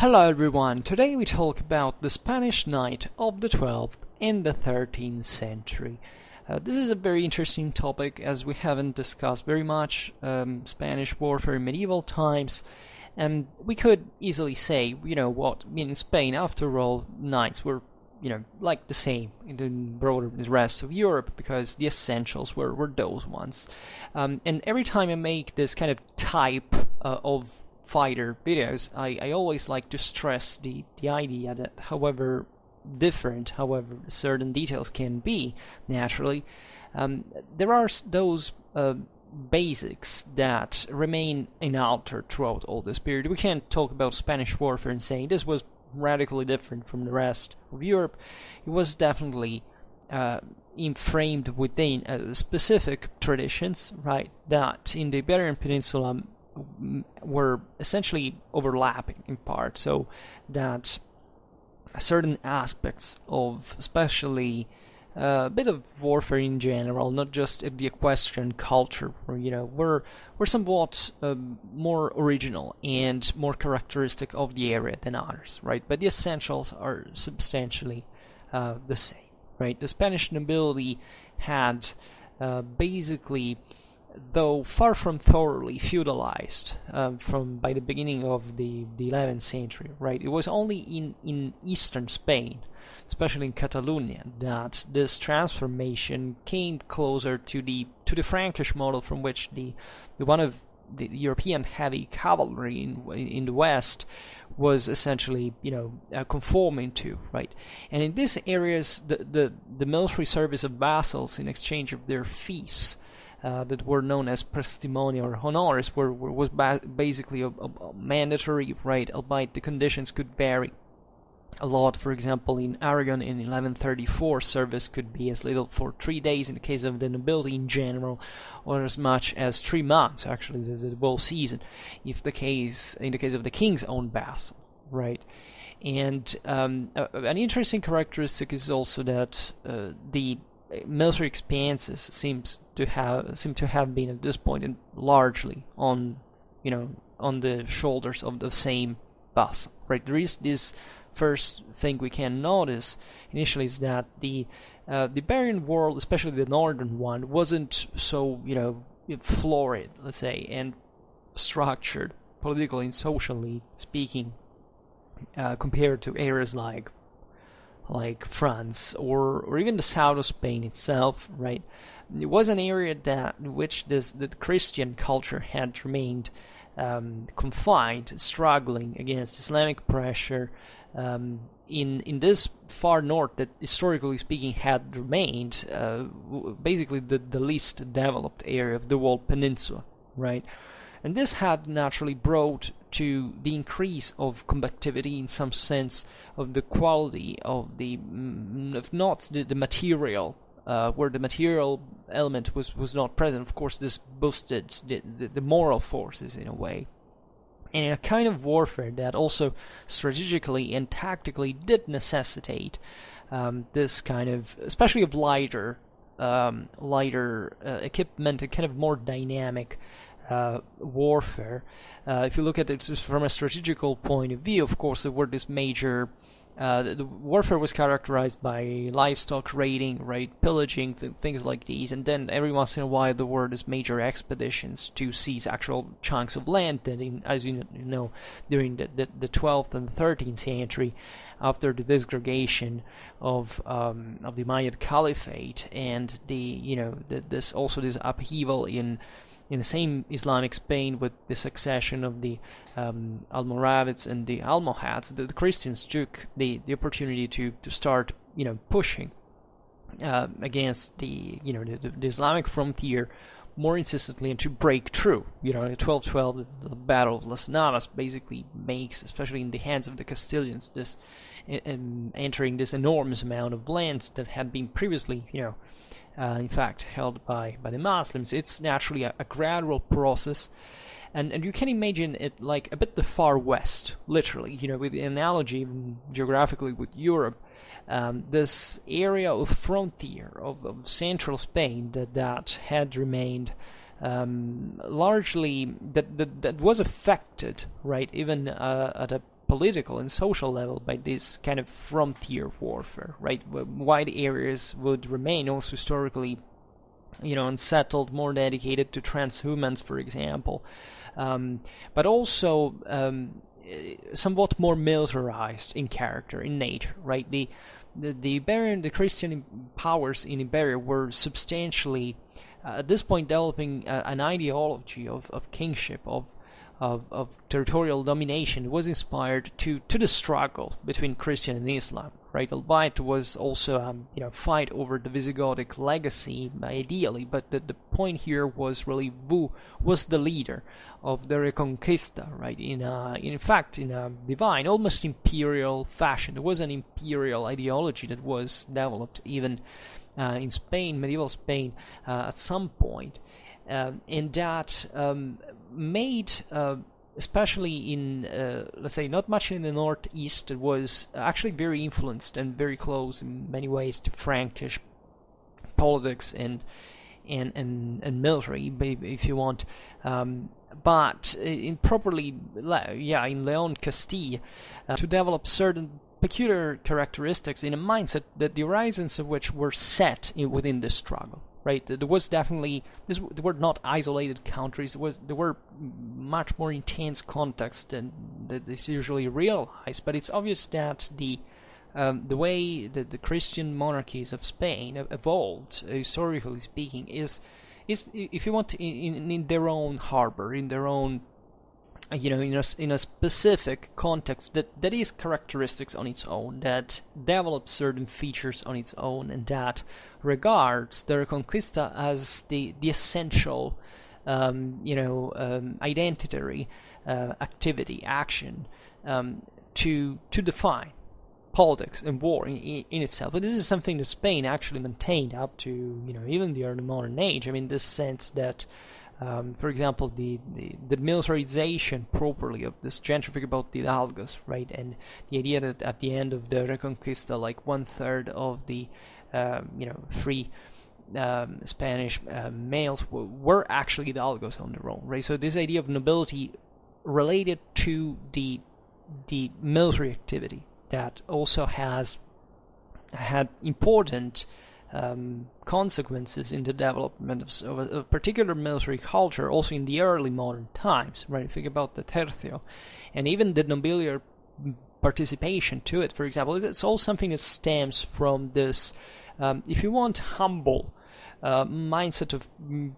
Hello everyone, today we talk about the Spanish Knight of the 12th and the 13th century. This is a very interesting topic as we haven't discussed very much Spanish warfare in medieval times, and we could easily say, what, in Spain, after all, knights were, like the same in the broader the rest of Europe, because the essentials were those ones. And every time I make this kind of type of fighter videos, I always like to stress the idea that however certain details can be, naturally, there are those basics that remain unaltered throughout all this period. We can't talk about Spanish warfare and saying this was radically different from the rest of Europe. It was definitely framed within specific traditions, right, that in the Iberian Peninsula were essentially overlapping in part, so that certain aspects of, especially a bit of warfare in general, not just the equestrian culture, were somewhat more original and more characteristic of the area than others, right? But the essentials are substantially the same, right? The Spanish nobility had basically, though far from thoroughly feudalized by the beginning of the 11th century, right? It was only in eastern Spain, especially in Catalonia, that this transformation came closer to the Frankish model, from which the one of the European heavy cavalry in the west was essentially conforming to, right? And in these areas, the military service of vassals in exchange of their fiefs, that were known as prestimonia or honores, was basically a mandatory, right? Albeit the conditions could vary a lot. For example, in Aragon in 1134, service could be as little for 3 days in the case of the nobility in general, or as much as 3 months, actually, the whole season, in the case of the king's own vassal, right? And an interesting characteristic is also that the military expenses seem to have been at this point and largely on the shoulders of the same vassal, right? There is this first thing we can notice initially, is that the Iberian world, especially the northern one, wasn't so florid, let's say, and structured politically and socially speaking, compared to areas like France or even the south of Spain itself, right? It was an area which the Christian culture had remained confined, struggling against Islamic pressure in this far north that, historically speaking, had remained basically the least developed area of the whole peninsula, right? And this had naturally brought to the increase of combativity, in some sense, of the quality of if not the material, where the material element was not present. Of course, this boosted the moral forces in a way, and in a kind of warfare that also strategically and tactically did necessitate this kind of, especially of lighter equipment, and kind of more dynamic warfare. If you look at it from a strategical point of view, of course, there were this major the warfare was characterized by livestock raiding, right, pillaging, things like these, and then every once in a while there were these major expeditions to seize actual chunks of land that, as you know, during the 12th and 13th century, after the disgregation of the Umayyad Caliphate and this upheaval in the same Islamic Spain with the succession of the Almoravids and the Almohads, the Christians took the opportunity to start pushing against the Islamic frontier more insistently, and to break through. In 1212, the Battle of Las Navas basically makes, especially in the hands of the Castilians, this entering this enormous amount of lands that had been previously in fact held by the Muslims. It's naturally a gradual process, and you can imagine it like a bit the far west, literally, with the analogy geographically with Europe, this area of frontier of central Spain that had remained largely, that was affected, right, even at a political and social level by this kind of frontier warfare, right? Wide areas would remain also historically, unsettled, more dedicated to transhumance, for example, but also somewhat more militarized in character, in nature, right? The Iberian, the Christian powers in Iberia were substantially, at this point, developing an ideology of kingship, of territorial domination. It was inspired to the struggle between Christian and Islam, right? Albeit it was also fight over the Visigothic legacy, ideally, but the point here was really who was the leader of the Reconquista, right? In fact, in a divine, almost imperial fashion. There was an imperial ideology that was developed even in Spain, medieval Spain, at some point, and that made, especially in, let's say, not much in the northeast, it was actually very influenced and very close in many ways to Frankish politics and military, if you want. But in Leon Castile, to develop certain peculiar characteristics in a mindset that the horizons of which were set within the struggle, right? There was definitely, they were not isolated countries, there were much more intense contexts than that is usually realized, but it's obvious that the way that the Christian monarchies of Spain evolved, historically speaking, is if you want, in their own harbor, in their own, in a specific context that is characteristics on its own, that develops certain features on its own, and that regards the Reconquista as the essential, identitary activity, action, to define politics and war in itself. But this is something that Spain actually maintained up to even the early modern age. I mean, this sense that, for example, the militarization properly of this gentrific about the hidalgos, right, and the idea that at the end of the Reconquista, like 1/3 of the free Spanish males were actually hidalgos on their own, right? So this idea of nobility related to the military activity that also had important consequences in the development of a particular military culture, also in the early modern times, right? Think about the tercio, and even the nobiliar participation to it, for example. It's all something that stems from this, if you want, humble mindset of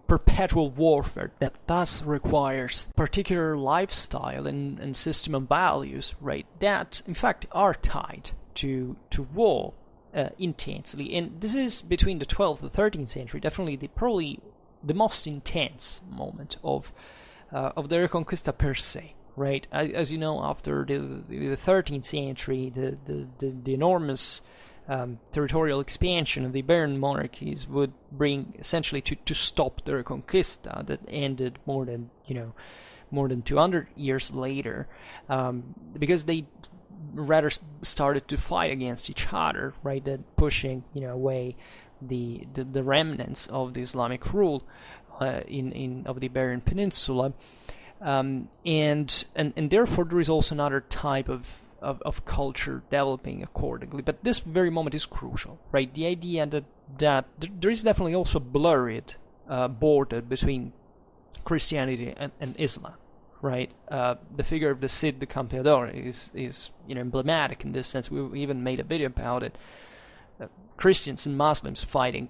perpetual warfare that thus requires particular lifestyle and system of values, right, that in fact are tied to war intensely. And this is between the 12th and 13th century, definitely probably the most intense moment of the Reconquista per se, right? As you know, after the 13th century, the enormous territorial expansion of the Iberian monarchies would bring essentially to stop the Reconquista that ended more than 200 years later, because they rather started to fight against each other, right? That pushing away the remnants of the Islamic rule of the Iberian Peninsula, and therefore there is also another type of culture developing accordingly. But this very moment is crucial, right? The idea that there is definitely also blurred border between Christianity and Islam, right? The figure of the Cid the Campeador is emblematic in this sense. We even made a video about it. Christians and Muslims fighting,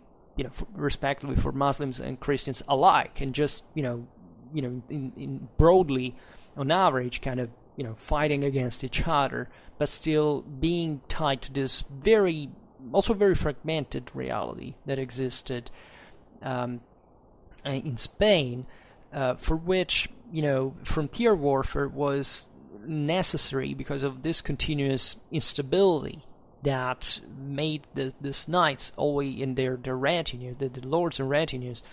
respectively, for Muslims and Christians alike, and just in broadly, on average, kind of fighting against each other, but still being tied to this very fragmented reality that existed in Spain, for which frontier warfare was necessary because of this continuous instability that made the knights always in their retinue, the lords and retinues,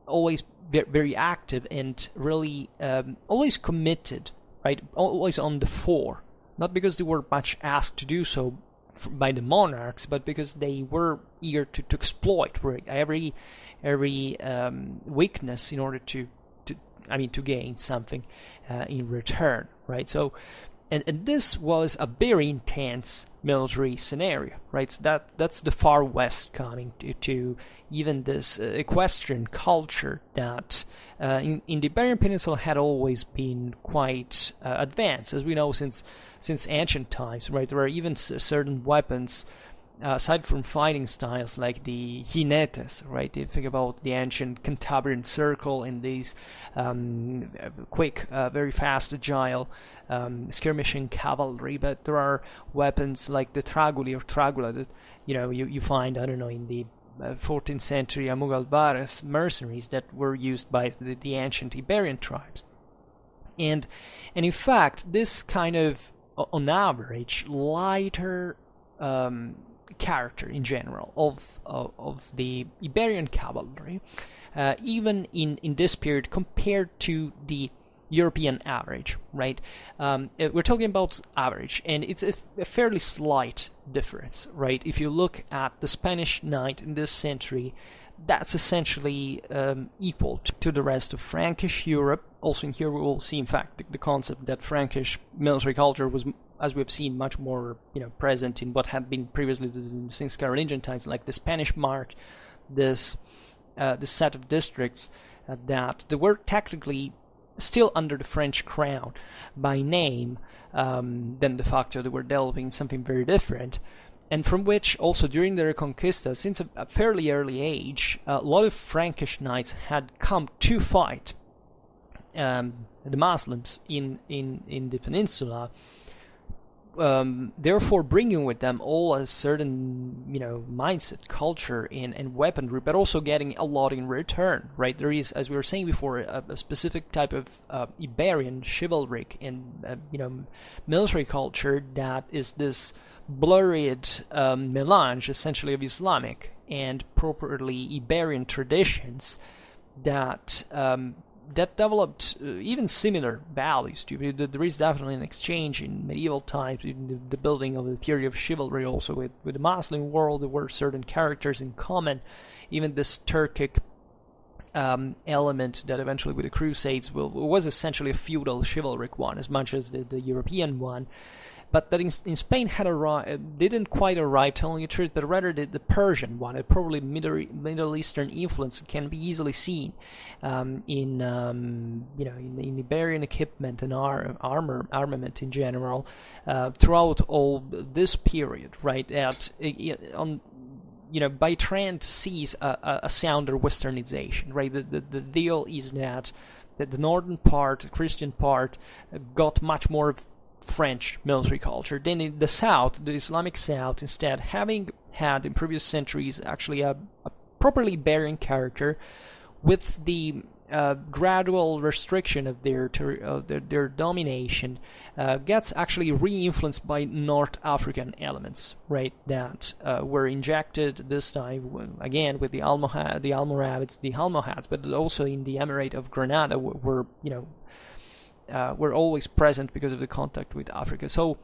always very active and really always committed, right? Always on the fore, not because they were much asked to do so by the monarchs, but because they were eager to exploit every weakness in order to gain something in return, right? So And this was a very intense military scenario, right? So that's the far west coming to even this equestrian culture that in the Iberian Peninsula had always been quite advanced, as we know since ancient times, right? There are even certain weapons aside from fighting styles like the jinetes, right? You think about the ancient Cantabrian circle and these quick, very fast, agile skirmishing cavalry, but there are weapons like the traguli or tragula that you find, I don't know, in the 14th century Amugalvares mercenaries that were used by the ancient Iberian tribes. And in fact, this kind of, on average, lighter character in general of the Iberian cavalry, even in this period compared to the European average, right? We're talking about average, and it's a fairly slight difference, right? If you look at the Spanish knight in this century, that's essentially equal to the rest of Frankish Europe. Also in here we will see, in fact, the concept that Frankish military culture was, as we've seen, much more present in what had been previously since Carolingian times, like the Spanish Mark, this set of districts that they were technically still under the French crown by name, then de facto they were developing something very different, and from which also during the Reconquista, since a fairly early age, a lot of Frankish knights had come to fight the Muslims in the peninsula, therefore bringing with them all a certain mindset, culture, and weaponry, but also getting a lot in return, right? There is, as we were saying before, a specific type of Iberian chivalric and military culture that is this blurred melange, essentially, of Islamic and properly Iberian traditions that developed even similar values. There is definitely an exchange in medieval times, in the building of the theory of chivalry also with the Muslim world. There were certain characters in common, even this Turkic element that eventually with the Crusades was essentially a feudal chivalric one as much as the European one, but that in Spain didn't quite arrive, telling the truth, but rather the Persian one, and probably Middle Eastern influence can be easily seen in Iberian equipment and armament in general throughout all this period, right? By trend sees a sounder westernization, right? The deal is that the northern part, the Christian part, got much more of French military culture. Then in the south, the Islamic south, instead, having had in previous centuries actually a properly Iberian character, with the gradual restriction of their domination, gets actually re-influenced by North African elements, right? That were injected this time again with the Almoravids, the Almohads, but also in the Emirate of Granada were were always present because of the contact with Africa. So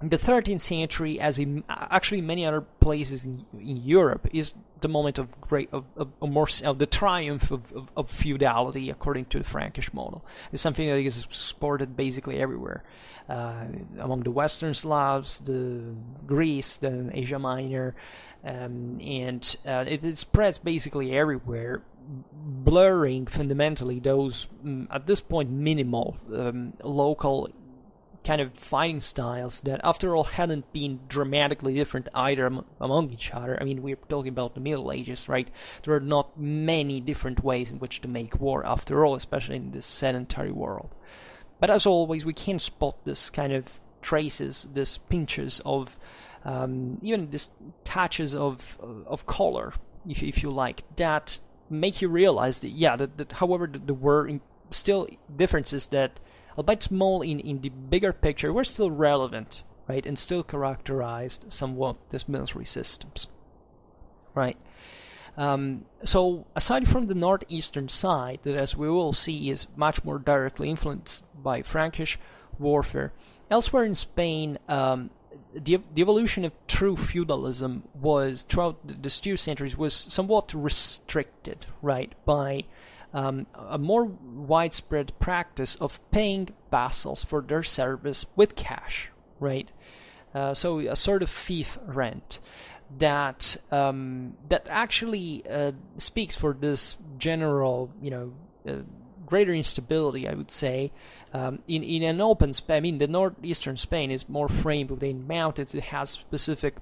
the 13th century, as in actually many other places in Europe, is the moment of the triumph of feudality according to the Frankish model. It's something that is exported basically everywhere, among the Western Slavs, the Greece, the Asia Minor, and it spreads basically everywhere, blurring fundamentally those at this point minimal local kind of fighting styles that after all hadn't been dramatically different either among each other. I mean, we're talking about the Middle Ages, right? There are not many different ways in which to make war after all, especially in this sedentary world. But as always, we can spot this kind of traces, this pinches of even this touches of color, if you like, that make you realize that that however there were still differences that, albeit small in the bigger picture, were still relevant, right, and still characterized somewhat these military systems, right? So aside from the northeastern side, that as we will see is much more directly influenced by Frankish warfare, elsewhere in Spain, the evolution of true feudalism was, throughout the 2 centuries, was somewhat restricted, right, by a more widespread practice of paying vassals for their service with cash, right? So a sort of fief rent that that actually speaks for this general, greater instability, I would say, in an open Spain. I mean, the northeastern Spain is more framed within mountains. It has specific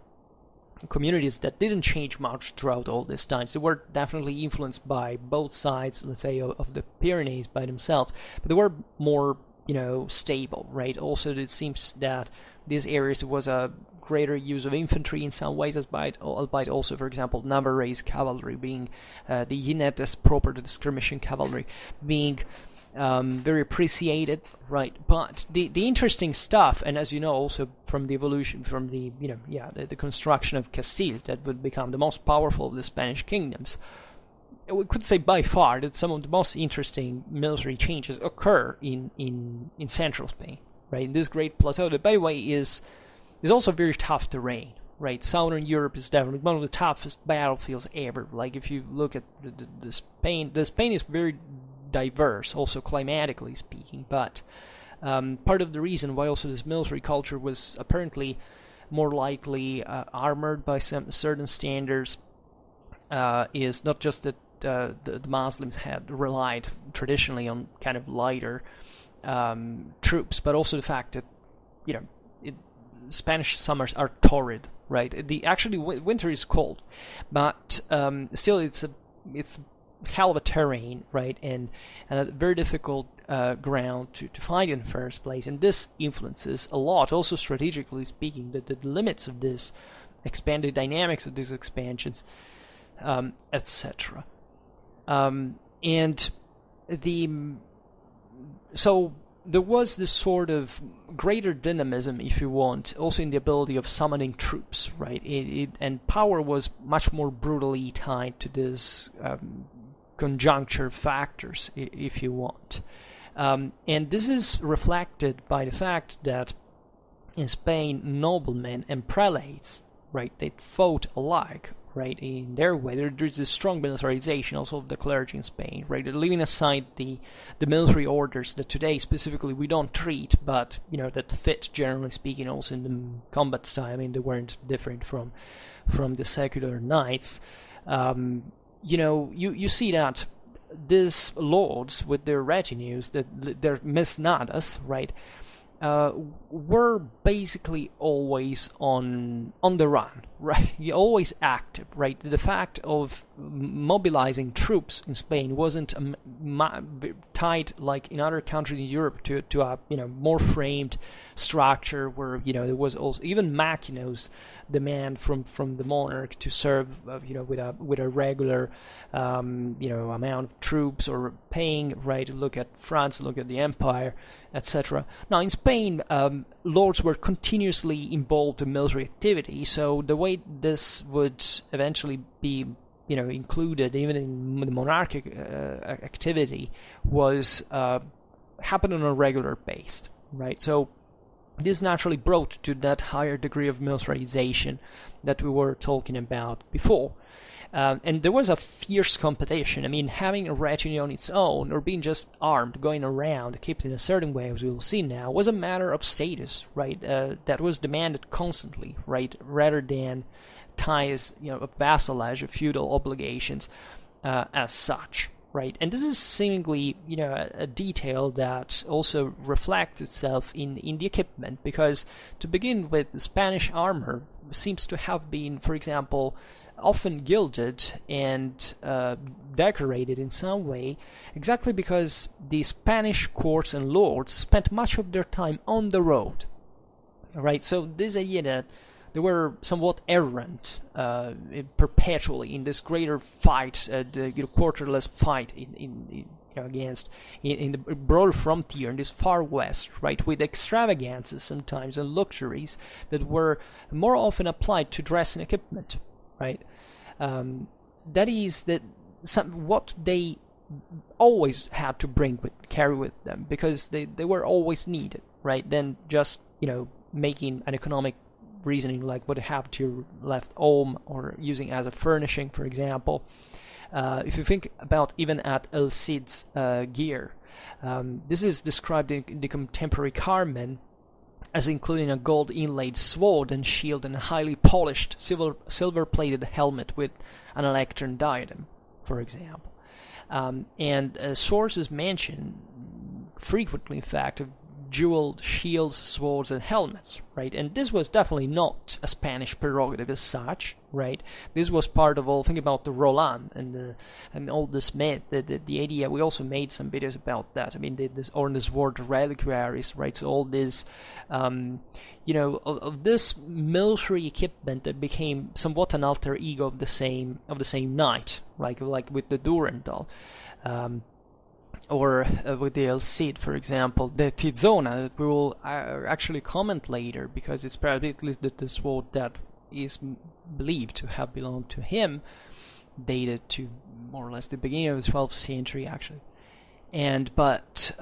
communities that didn't change much throughout all this time. So they were definitely influenced by both sides, let's say, of the Pyrenees by themselves, but they were more, stable, right? Also, it seems that these areas there was a greater use of infantry in some ways, albeit also, for example, Navarrese cavalry being the jinetes proper to the skirmishing cavalry being very appreciated, right? But the interesting stuff, and as you know, also from the evolution, from the the construction of Castile, that would become the most powerful of the Spanish kingdoms, we could say by far that some of the most interesting military changes occur in central Spain, right? In this great plateau that, by the way, is also very tough terrain, right? Southern Europe is definitely one of the toughest battlefields ever. Like, if you look at the Spain is very diverse, also climatically speaking, but part of the reason why also this military culture was apparently more likely armored by some certain standards is not just that the Muslims had relied traditionally on kind of lighter troops, but also the fact that Spanish summers are torrid, right? Winter is cold, but still it's hell of a terrain, right? And a very difficult ground to find in the first place. And this influences a lot, also strategically speaking, the limits of this expanded dynamics of these expansions, etc. So there was this sort of greater dynamism, if you want, also in the ability of summoning troops, right? And power was much more brutally tied to this conjuncture factors, if you want. And this is reflected by the fact that in Spain, noblemen and prelates, right, they fought alike, right, in their way. There's this strong militarization also of the clergy in Spain, right, leaving aside the military orders that today specifically we don't treat, but, that fit, generally speaking, also in the combat style. I mean, they weren't different from the secular knights. You see that these lords with their retinues, their misnadas, right, were basically always on the run, right? You're always active, right? The fact of mobilizing troops in Spain wasn't tied like in other countries in Europe to a more framed structure where there was also even Machinos demand from the monarch to serve with a regular amount of troops or paying, right? Look at France, look at the empire, etc. Now in Spain, lords were continuously involved in military activity, so the way this would eventually be included even in the monarchic activity was happen on a regular basis, right? So this naturally brought to that higher degree of militarization that we were talking about before. And there was a fierce competition. I mean, having a retinue on its own, or being just armed, going around, kept in a certain way, as we will see now, was a matter of status, right? That was demanded constantly, right? Rather than ties, of vassalage, of feudal obligations as such. Right, and this is seemingly, a detail that also reflects itself in the equipment, because to begin with, the Spanish armor seems to have been, for example, often gilded and decorated in some way, exactly because the Spanish courts and lords spent much of their time on the road. Right, so this idea that they were somewhat errant perpetually in this greater fight, the quarterless fight in the broader frontier in this far west, right, with extravagances sometimes and luxuries that were more often applied to dress and equipment, right? That is what they always had to carry with them, because they were always needed, right? Then just making an economic reasoning like what they have to left home or using as a furnishing, for example. If you think about even at El-Cid's gear, this is described in the contemporary Carmen as including a gold inlaid sword and shield and a highly polished silver-plated helmet with an electron diadem, for example. And sources mention frequently, in fact, of jeweled shields, swords, and helmets, right? And this was definitely not a Spanish prerogative as such, right? This was part of all. Think about the Roland and all this myth. The idea. We also made some videos about that. I mean, this or the sword reliquaries, right? So all this, of this military equipment that became somewhat an alter ego of the same knight, right? Like with the Durandal. Or with the El-Cid, for example, the Tizona, that we will actually comment later, because it's probably at least the sword that is believed to have belonged to him, dated to more or less the beginning of the 12th century, actually. But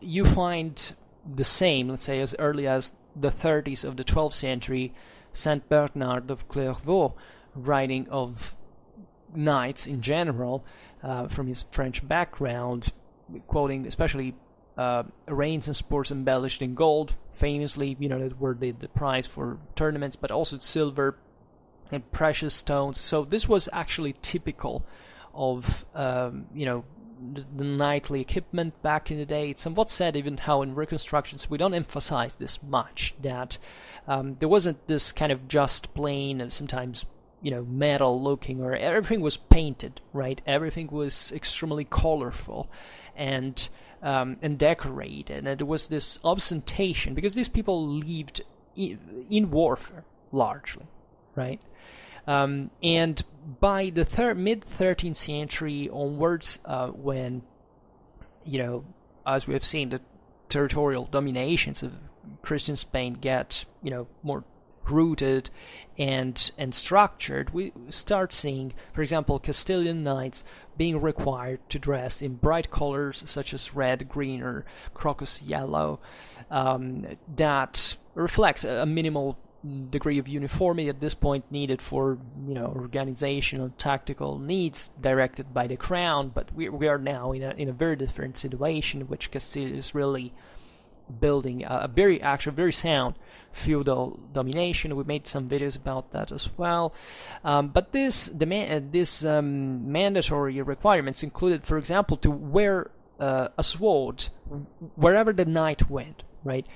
you find the same, let's say, as early as the 30s of the 12th century, Saint Bernard of Clairvaux, writing of knights in general, from his French background, quoting especially reins and spurs embellished in gold, famously, that were the prize for tournaments, but also silver and precious stones. So this was actually typical of, the knightly equipment back in the day. It's somewhat sad even how in reconstructions we don't emphasize this much, that there wasn't this kind of just plain and sometimes metal looking, or everything was painted, right? Everything was extremely colorful and decorated, and there was this ostentation because these people lived in warfare largely, right? And by the mid-13th century onwards, when as we have seen, the territorial dominations of Christian Spain get more rooted and structured, we start seeing, for example, Castilian knights being required to dress in bright colors such as red, green, or crocus yellow, that reflects a minimal degree of uniformity at this point needed for organizational tactical needs directed by the crown. But we are now in a very different situation in which Castile is really building a very sound feudal domination. We made some videos about that as well. But this mandatory requirements included, for example, to wear a sword wherever the knight went, right?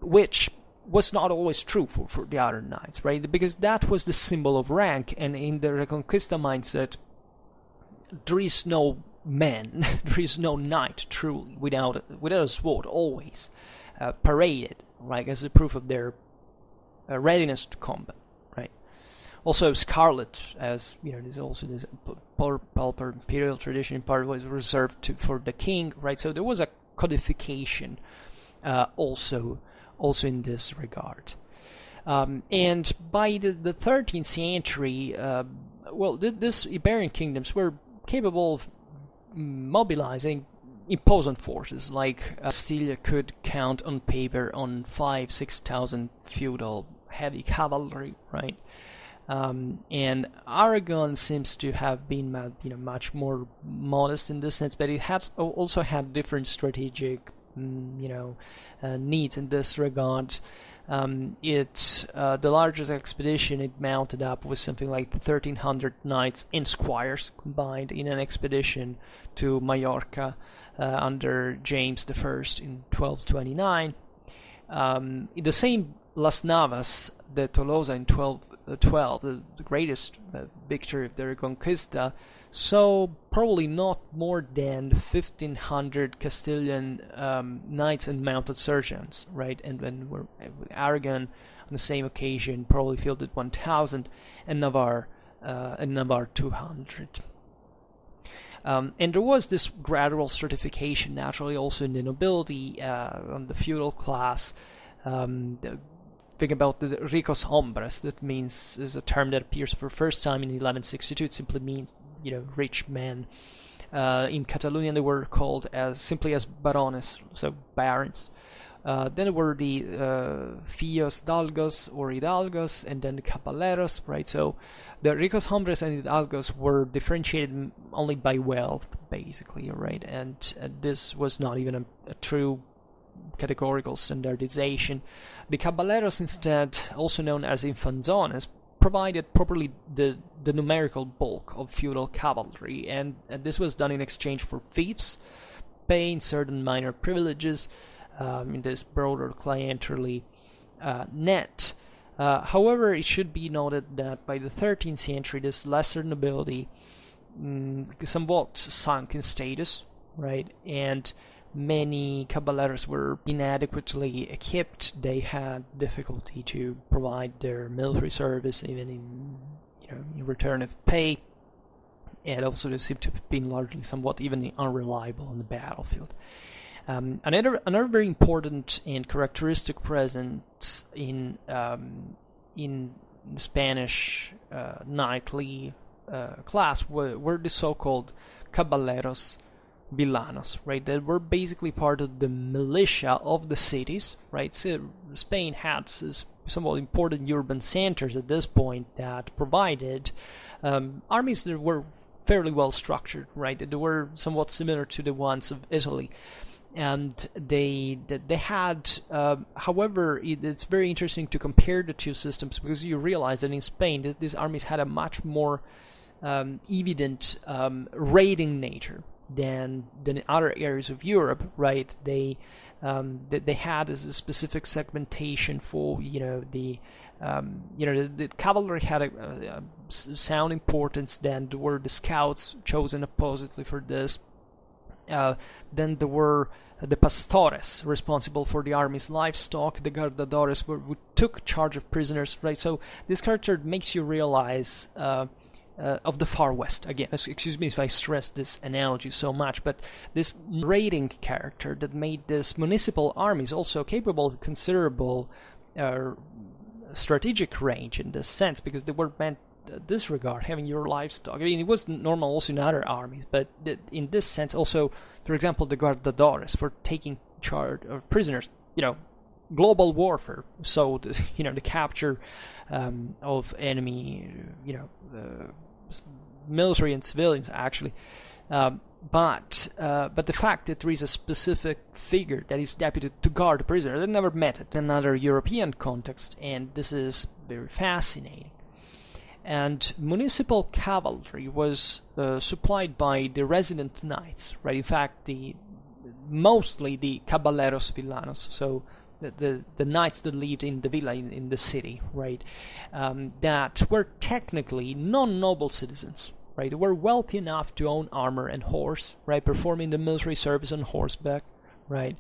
Which was not always true for the other knights, right? Because that was the symbol of rank, and in the Reconquista mindset, there is no man, there is no knight truly without a sword, always paraded, right, as a proof of their readiness to combat, right? Also, scarlet, as there's also this pulper imperial tradition, part was reserved for the king, right? So there was a codification also in this regard. And by the 13th century, these Iberian kingdoms were capable of mobilizing imposing forces. Like Castile could count on paper on 5,000-6,000 feudal heavy cavalry, right? And Aragon seems to have been much more modest in this sense, but it has also had different strategic needs in this regard. It's the largest expedition it mounted up was something like 1,300 knights and squires combined in an expedition to Majorca under James I in 1229. The same Las Navas de Tolosa in 1212, the greatest victory of the Reconquista, so probably not more than 1,500 Castilian knights and mounted sergeants, right? And with Aragon on the same occasion probably fielded 1,000, and Navarre 200. And there was this gradual stratification naturally also in the nobility, on the feudal class. Think about the ricos hombres. That means is a term that appears for the first time in 1162. It simply means rich men. In Catalonia they were called simply as barones, so barons. Then there were the Fios Dalgos or Hidalgos, and then the Caballeros, right? So the ricos hombres and Hidalgos were differentiated only by wealth, basically, right? And this was not even a true categorical standardization. The Caballeros, instead, also known as infanzones, provided properly the numerical bulk of feudal cavalry, and this was done in exchange for fiefs, paying certain minor privileges in this broader clienterly net. However, it should be noted that by the 13th century, this lesser nobility somewhat sunk in status, right? And many caballeros were inadequately equipped. They had difficulty to provide their military service, even in return of pay, and also they seem to have been largely somewhat even unreliable on the battlefield. Another very important and characteristic presence in the Spanish knightly class were the so-called caballeros villanos, right? That were basically part of the militia of the cities, right? So Spain had somewhat important urban centers at this point that provided armies that were fairly well structured, right? They were somewhat similar to the ones of Italy, and they had. However, it's very interesting to compare the two systems, because you realize that in Spain these armies had a much more evident raiding nature than in other areas of Europe, right? They had a specific segmentation for the cavalry had a sound importance. Then there were the scouts chosen oppositely for this. Then there were the pastores, responsible for the army's livestock, the guardadores who took charge of prisoners, right? So this character makes you realize of the far west. Again, excuse me if I stress this analogy so much, but this raiding character that made these municipal armies also capable of considerable strategic range in this sense, because they were meant disregard having your livestock. I mean, it was normal also in other armies, but in this sense also, for example, the guardadores for taking charge of prisoners, global warfare, so the capture of enemy, military and civilians actually, but the fact that there is a specific figure that is deputed to guard a prisoner that never met it in another European context, and this is very fascinating. And municipal cavalry was supplied by the resident knights, right? In fact, mostly the caballeros villanos, so the knights that lived in the villa in the city, right? That were technically non-noble citizens, right? They were wealthy enough to own armor and horse, right? Performing the military service on horseback, right?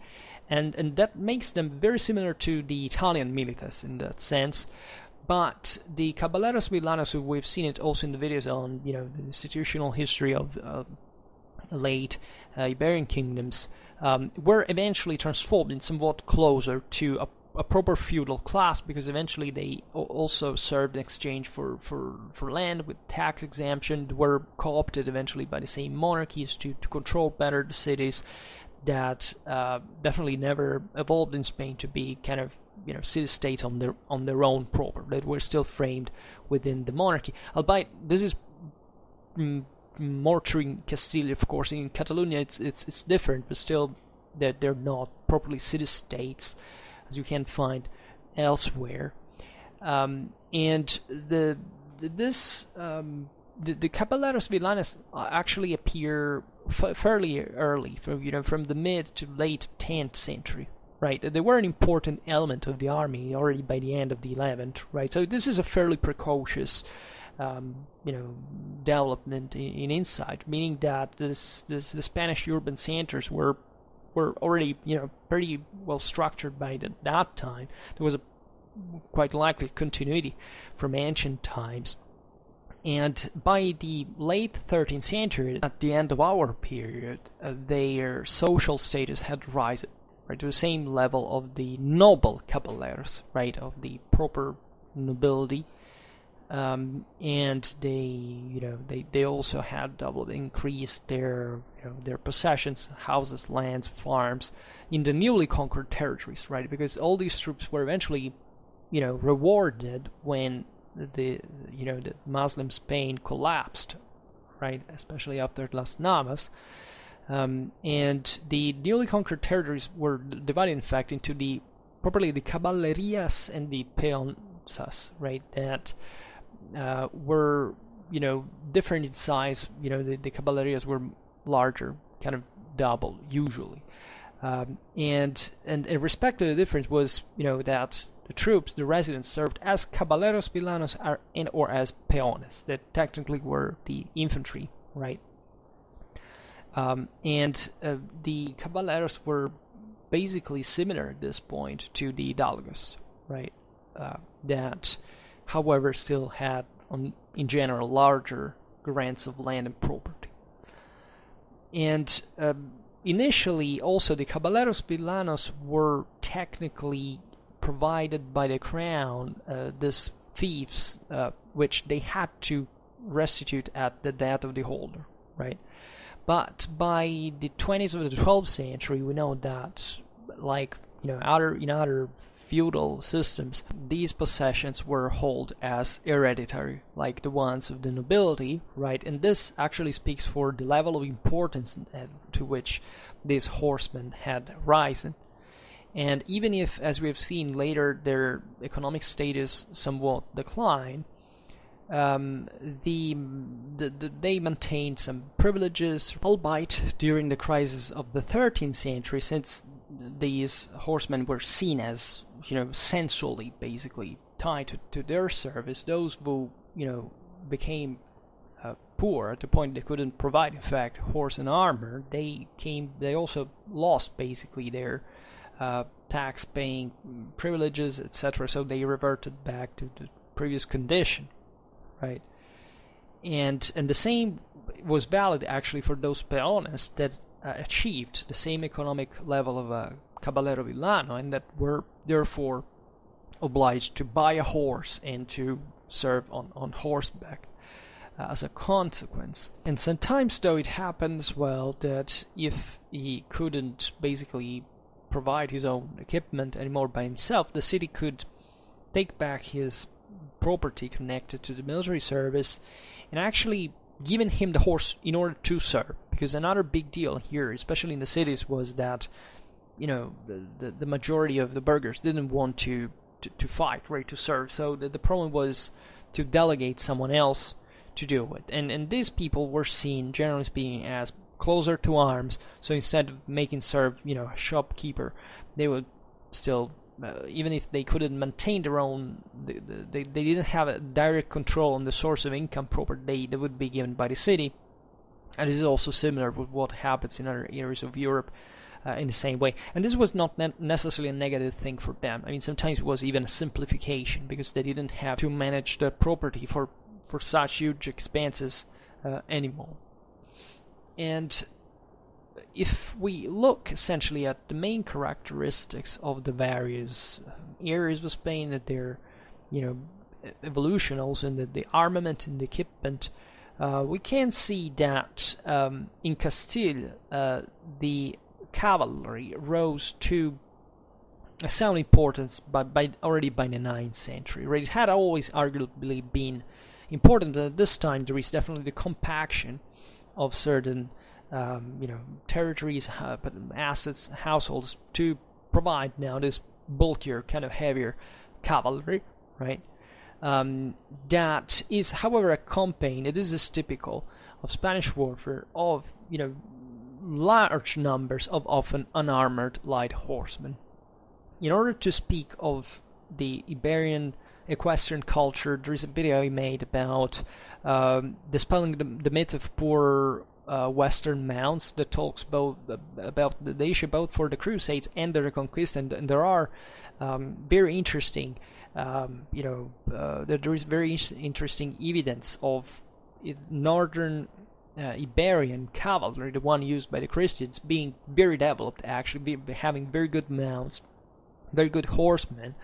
And that makes them very similar to the Italian militias in that sense. But the caballeros villanos, we've seen it also in the videos on the institutional history of late Iberian kingdoms, were eventually transformed in somewhat closer to a proper feudal class, because eventually they also served in exchange for land with tax exemption, were co-opted eventually by the same monarchies to control better the cities, that definitely never evolved in Spain to be kind of city-states on their own proper, that were still framed within the monarchy. Albeit this is more true in Castile, of course. In Catalonia it's different, but still they're not properly city-states as you can find elsewhere. And the caballeros villanos actually appear fairly early, from the mid to late 10th century. Right, they were an important element of the army already by the end of the 11th, right? So this is a fairly precocious, development in insight, meaning that the Spanish urban centers were already, pretty well structured by that time. There was a quite likely continuity from ancient times, and by the late 13th century, at the end of our period, their social status had risen, right, to the same level of the noble caballeros, right, of the proper nobility, and they also had doubled, increased their their possessions, houses, lands, farms in the newly conquered territories, right? Because all these troops were eventually rewarded when the Muslim Spain collapsed, right? Especially after Las Navas. And the newly conquered territories were divided, in fact, into the caballerias and the peonzas, right? That were different in size. The caballerias were larger, kind of double usually, and in respect to the difference was that the troops, the residents, served as caballeros villanos or as peones, that technically were the infantry, right? And the caballeros were basically similar at this point to the hidalgos, right? That, however, still had, in general, larger grants of land and property. And initially, also, the caballeros villanos were technically provided by the crown, these fiefs, which they had to restitute at the death of the holder, right? But by the 20s of the 12th century, we know that, like in other feudal systems, these possessions were held as hereditary, like the ones of the nobility, right? And this actually speaks for the level of importance to which these horsemen had risen. And even if, as we have seen later, their economic status somewhat declined, they maintained some privileges, albeit during the crisis of the 13th century, since these horsemen were seen as, sensually, basically, tied to their service. Those who, became poor at the point they couldn't provide, in fact, horse and armor, they also lost, basically, their tax-paying privileges, etc., so they reverted back to the previous condition. Right, and the same was valid actually for those peones that achieved the same economic level of a caballero villano, and that were therefore obliged to buy a horse and to serve on horseback as a consequence. And sometimes, though, it happens, well, that if he couldn't basically provide his own equipment anymore by himself, the city could take back his property connected to the military service and actually giving him the horse in order to serve. Because another big deal here, especially in the cities, was that the majority of the burghers didn't want to fight, right, to serve. So the problem was to delegate someone else to do it, and these people were seen, generally speaking, as closer to arms. So instead of making serve a shopkeeper, they would still, even if they couldn't maintain their own, they didn't have a direct control on the source of income property, they would be given by the city. And this is also similar with what happens in other areas of Europe in the same way. And this was not necessarily a negative thing for them. I mean, sometimes it was even a simplification, because they didn't have to manage the property for such huge expenses anymore. And if we look essentially at the main characteristics of the various areas of Spain, that their evolution, also in the armament and the equipment, we can see that in Castile the cavalry rose to a sound importance already by the 9th century. Right? It had always arguably been important. At this time there is definitely the compaction of certain territories, assets, households, to provide now this bulkier, kind of heavier cavalry, right? That is, however, accompanied, it is typical of Spanish warfare, of large numbers of often unarmored light horsemen. In order to speak of the Iberian equestrian culture, there is a video I made about dispelling the myth of poor Western mounts, that talks about the issue both for the Crusades and the Reconquista, and there are very interesting, there is very interesting evidence of northern Iberian cavalry, the one used by the Christians, being very developed, actually having very good mounts, very good horsemen,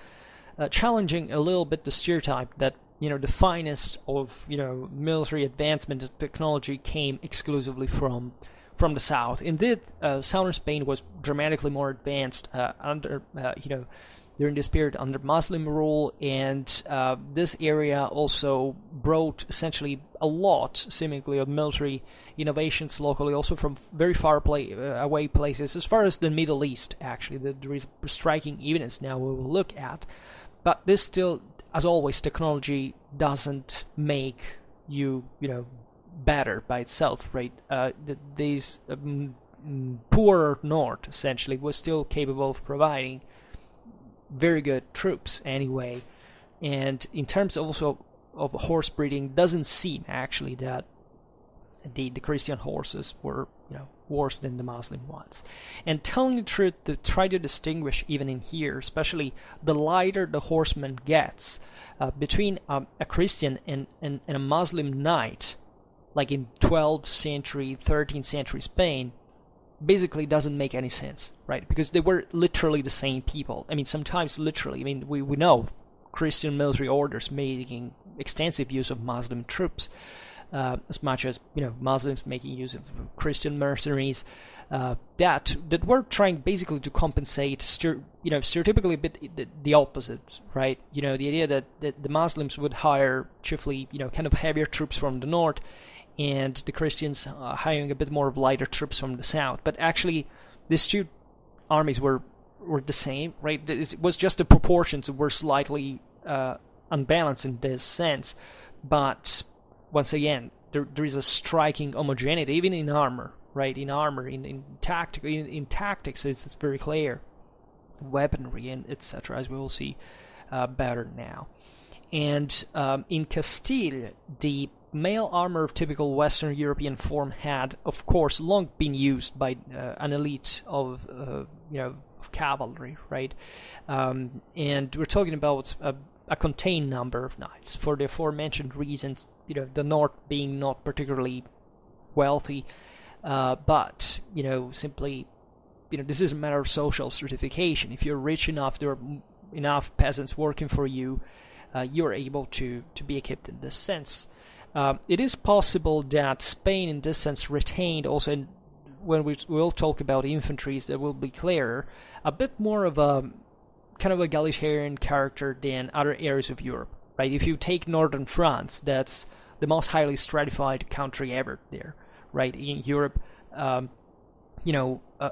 challenging a little bit the stereotype that the finest of, military advancement and technology came exclusively from the south. Indeed, southern Spain was dramatically more advanced during this period under Muslim rule, and this area also brought essentially a lot, seemingly, of military innovations locally, also from very far away places, as far as the Middle East, actually. There is striking evidence now we will look at. But this still, as always, technology doesn't make you, better by itself, right? These poorer north, essentially, was still capable of providing very good troops anyway. And in terms also of horse breeding, doesn't seem actually that the Christian horses were worse than the Muslim ones. And telling the truth, to try to distinguish even in here, especially the lighter the horseman gets between a Christian and a Muslim knight, like in 12th century, 13th century Spain, basically doesn't make any sense, right? Because they were literally the same people. I mean, sometimes literally. I mean, we know Christian military orders making extensive use of Muslim troops, as much as Muslims making use of Christian mercenaries, that were trying basically to compensate, stereotypically a bit the opposite, right? The idea that the Muslims would hire chiefly, kind of heavier troops from the north, and the Christians hiring a bit more of lighter troops from the south. But actually, these two armies were the same, right? It was just the proportions were slightly unbalanced in this sense. But once again, there is a striking homogeneity, even in armor, right? In armor, in tactics, it's very clear. Weaponry and etc., as we will see better now. And in Castile, the mail armor of typical Western European form had, of course, long been used by an elite of cavalry, right? And we're talking about a contained number of knights for the aforementioned reasons. The north being not particularly wealthy, but simply, this is a matter of social stratification. If you're rich enough, there are enough peasants working for you. You're able to be equipped in this sense. It is possible that Spain, in this sense, retained also, when we'll talk about infantries, that will be clearer, a bit more of a kind of egalitarian character than other areas of Europe, right? If you take northern France, that's the most highly stratified country ever there, right? In Europe, an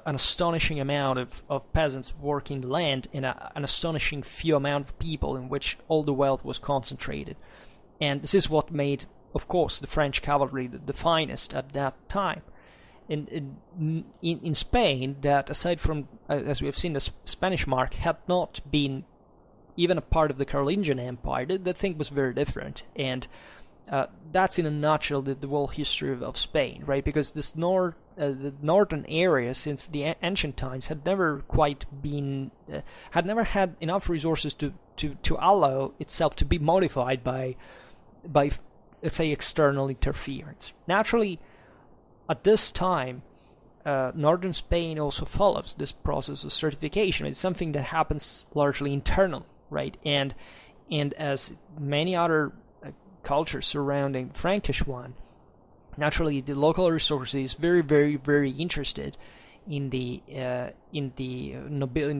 astonishing amount of peasants working the land, and an astonishing few amount of people in which all the wealth was concentrated. And this is what made, of course, the French cavalry the finest at that time. In Spain, that aside from, as we have seen, the Spanish mark had not been even a part of the Carolingian Empire. The thing was very different. And that's in a nutshell the whole history of Spain, right? Because this the northern area, since the ancient times, had never quite been, had never had enough resources to allow itself to be modified by let's say external interference. Naturally, at this time, northern Spain also follows this process of certification. It's something that happens largely internally, right? And as many other cultures surrounding the Frankish one, naturally the local aristocracy is very, very, very interested in the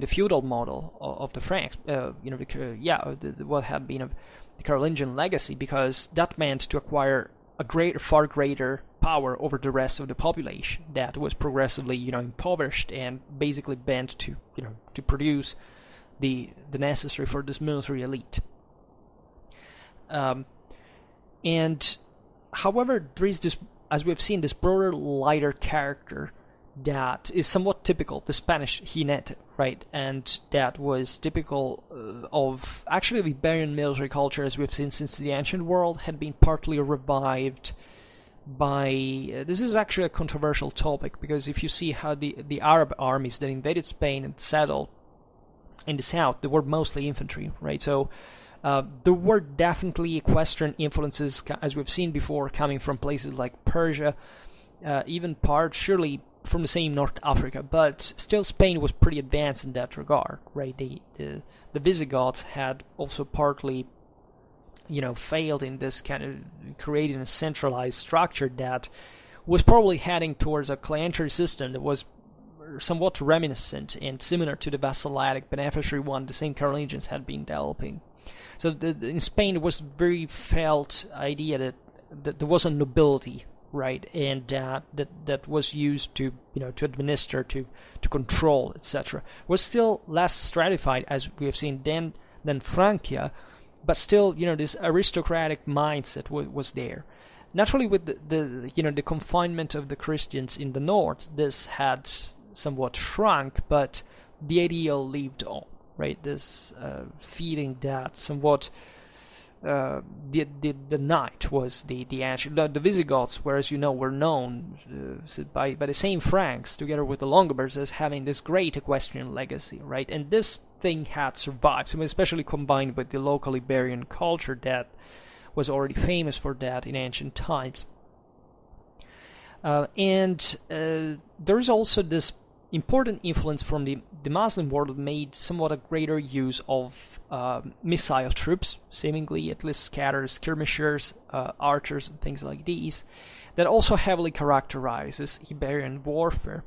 feudal model of the Franks, what had been of the Carolingian legacy, because that meant to acquire a far greater power over the rest of the population that was progressively, impoverished and basically bent to produce the necessary for this military elite. And however, there is this, as we've seen, this broader, lighter character that is somewhat typical, the Spanish jinete, right? And that was typical of Iberian military culture, as we've seen since the ancient world, had been partly revived by... this is actually a controversial topic, because if you see how the Arab armies that invaded Spain and settled in the south, they were mostly infantry, right? So there were definitely equestrian influences, as we've seen before, coming from places like Persia, even surely from the same North Africa, but still Spain was pretty advanced in that regard, right? The Visigoths had also partly failed in this kind of creating a centralized structure that was probably heading towards a clientary system that was somewhat reminiscent and similar to the vassalic beneficiary one the St. Carolingians had been developing. So in Spain, it was very felt idea that there was a nobility, right, and that was used to to administer, to control, etc. Was still less stratified, as we have seen than Francia, but still this aristocratic mindset was there. Naturally, with the confinement of the Christians in the north, this had somewhat shrunk, but the ideal lived on, right? This feeling that somewhat the knight was the answer. The Visigoths, whereas were known by the same Franks, together with the Longobards, as having this great equestrian legacy, right? And this thing had survived, so especially combined with the local Iberian culture that was already famous for that in ancient times. And there is also this important influence from the Muslim world that made somewhat a greater use of missile troops, seemingly at least scattered skirmishers, archers, and things like these, that also heavily characterizes Iberian warfare.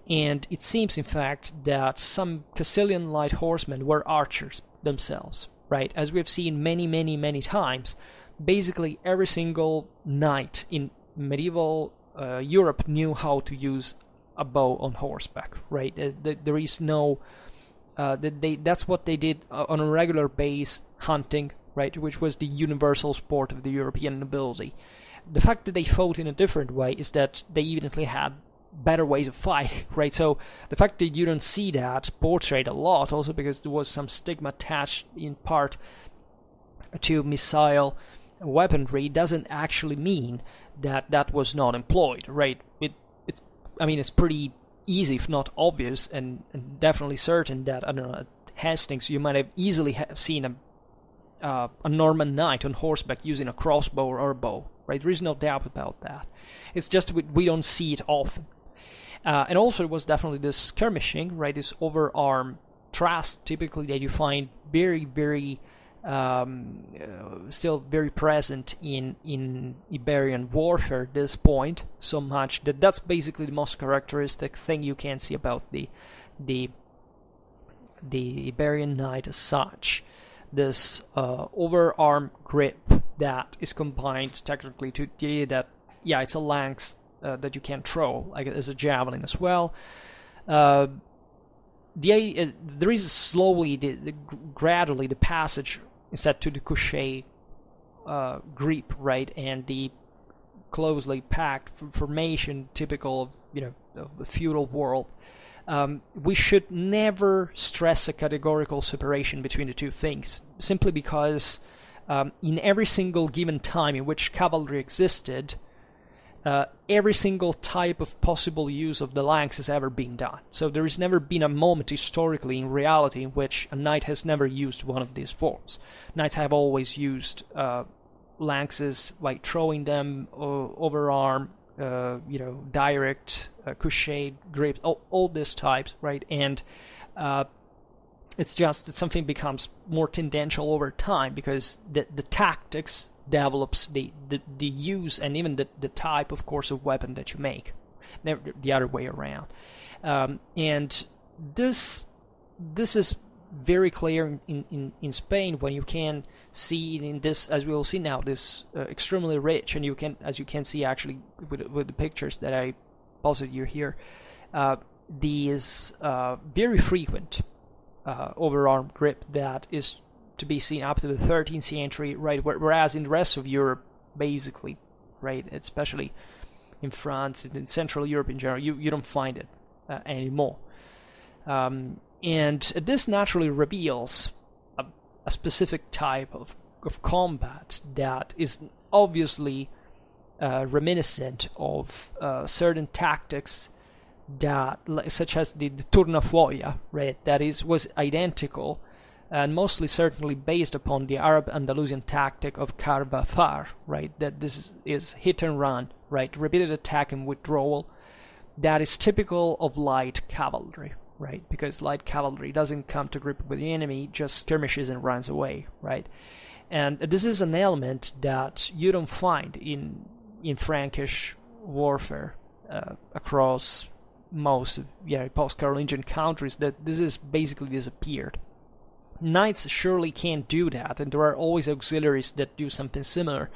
And it seems, in fact, that some Castilian light horsemen were archers themselves, right? As we have seen many, many, many times, basically every single knight in medieval Europe knew how to use a bow on horseback, right? There is no... that's what they did on a regular base, hunting, right? Which was the universal sport of the European nobility. The fact that they fought in a different way is that they evidently had better ways of fighting, right? So the fact that you don't see that portrayed a lot, also because there was some stigma attached in part to missile weaponry, doesn't actually mean that that was not employed, right? It's pretty easy, if not obvious, and definitely certain that, I don't know, at Hastings you might have easily seen a Norman knight on horseback using a crossbow or a bow, right? There is no doubt about that. It's just we don't see it often. And also it was definitely this skirmishing, right? This overarm thrust, typically, that you find very, very still very present in Iberian warfare at this point, so much that that's basically the most characteristic thing you can see about the Iberian knight as such. This overarm grip that is combined technically to the idea that, it's a lance that you can throw, like as a javelin as well. There is slowly, gradually, the passage instead to the couché grip, right, and the closely packed formation typical of the feudal world. We should never stress a categorical separation between the two things, simply because in every single given time in which cavalry existed, every single type of possible use of the lance has ever been done. So there has never been a moment historically in reality in which a knight has never used one of these forms. Knights have always used lances, like throwing them, overarm, direct, couché, grip, all these types, right? And it's just that something becomes more tendential over time because the tactics develops the use and even the type, of course, of weapon that you make, never the other way around. And this is very clear in Spain, when you can see in this, as we will see now, this extremely rich, and as you can see actually with the pictures that I posted you here, these very frequent overarm grip that is to be seen up to the 13th century, right? Whereas in the rest of Europe, basically, right, especially in France and in Central Europe in general, you don't find it anymore. And this naturally reveals a specific type of combat that is obviously reminiscent of certain tactics that, such as the tournafoya, right? That was identical and mostly certainly based upon the Arab Andalusian tactic of Carvafar, right? That this is hit and run, right? Repeated attack and withdrawal. That is typical of light cavalry, right? Because light cavalry doesn't come to grip with the enemy, just skirmishes and runs away, right? And this is an element that you don't find in Frankish warfare across most post-Carolingian countries. That this is basically disappeared. Knights surely can't do that, and there are always auxiliaries that do something similar,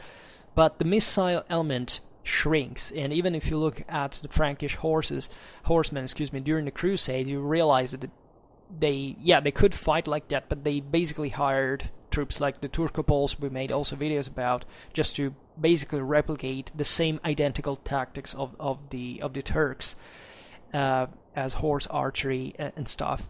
but the missile element shrinks. And even if you look at the Frankish horsemen during the Crusade, you realize that they could fight like that, but they basically hired troops like the Turcopoles we made also videos about, just to basically replicate the same identical tactics of the Turks as horse archery and stuff.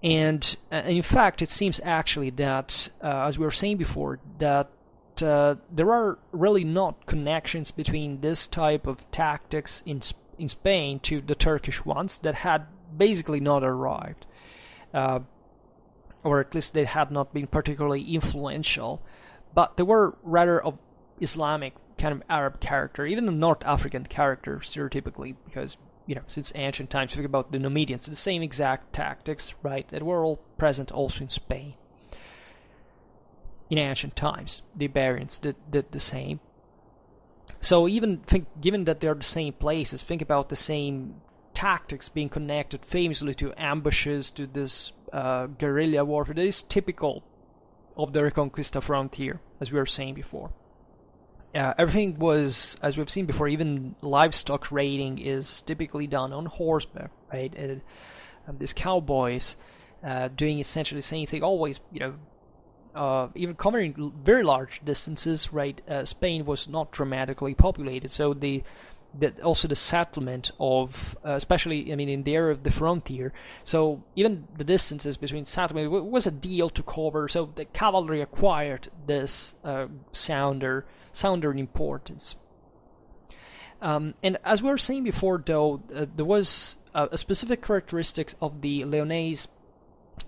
And in fact, it seems actually that, as we were saying before, that there are really not connections between this type of tactics in Spain to the Turkish ones that had basically not arrived. Or at least they had not been particularly influential, but they were rather of Islamic kind of Arab character, even a North African character stereotypically, because since ancient times, think about the Numidians, the same exact tactics, right, that were all present also in Spain. In ancient times, the Iberians did the same. So given that they're the same places, think about the same tactics being connected famously to ambushes, to this guerrilla warfare that is typical of the Reconquista frontier, as we were saying before. Everything was, as we've seen before, even livestock raiding is typically done on horseback, right? And these cowboys doing essentially the same thing, always, even covering very large distances, right? Spain was not dramatically populated, so also the settlement of, especially, in the area of the frontier, so even the distances between settlement was a deal to cover, so the cavalry acquired this sounder importance. And as we were saying before, though, there was a specific characteristic of the Leonese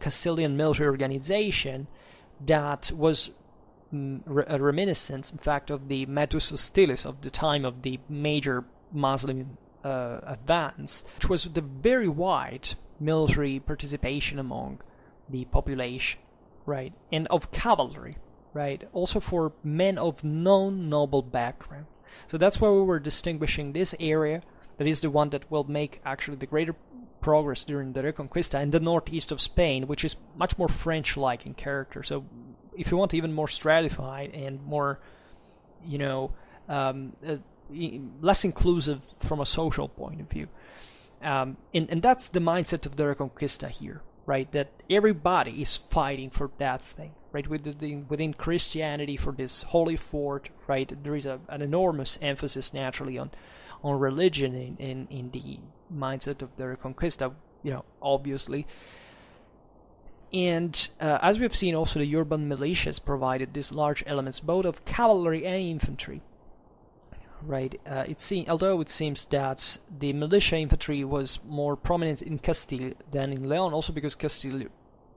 Castilian military organization that was a reminiscence, in fact, of the Metus Hostilis of the time of the major Muslim advance, which was the very wide military participation among the population, right, and of cavalry, right, also for men of non-noble background. So that's why we were distinguishing this area, that is the one that will make actually the greater progress during the Reconquista, and the northeast of Spain, which is much more French-like in character. So if you want even more stratified and more, less inclusive from a social point of view. And that's the mindset of the Reconquista here, right? That everybody is fighting for that thing, right? Within Christianity, for this holy fort, right? There is an enormous emphasis naturally on religion in the mindset of the Reconquista, obviously. And as we've seen, also the urban militias provided these large elements, both of cavalry and infantry. Right. Although it seems that the militia infantry was more prominent in Castile than in Leon, also because Castile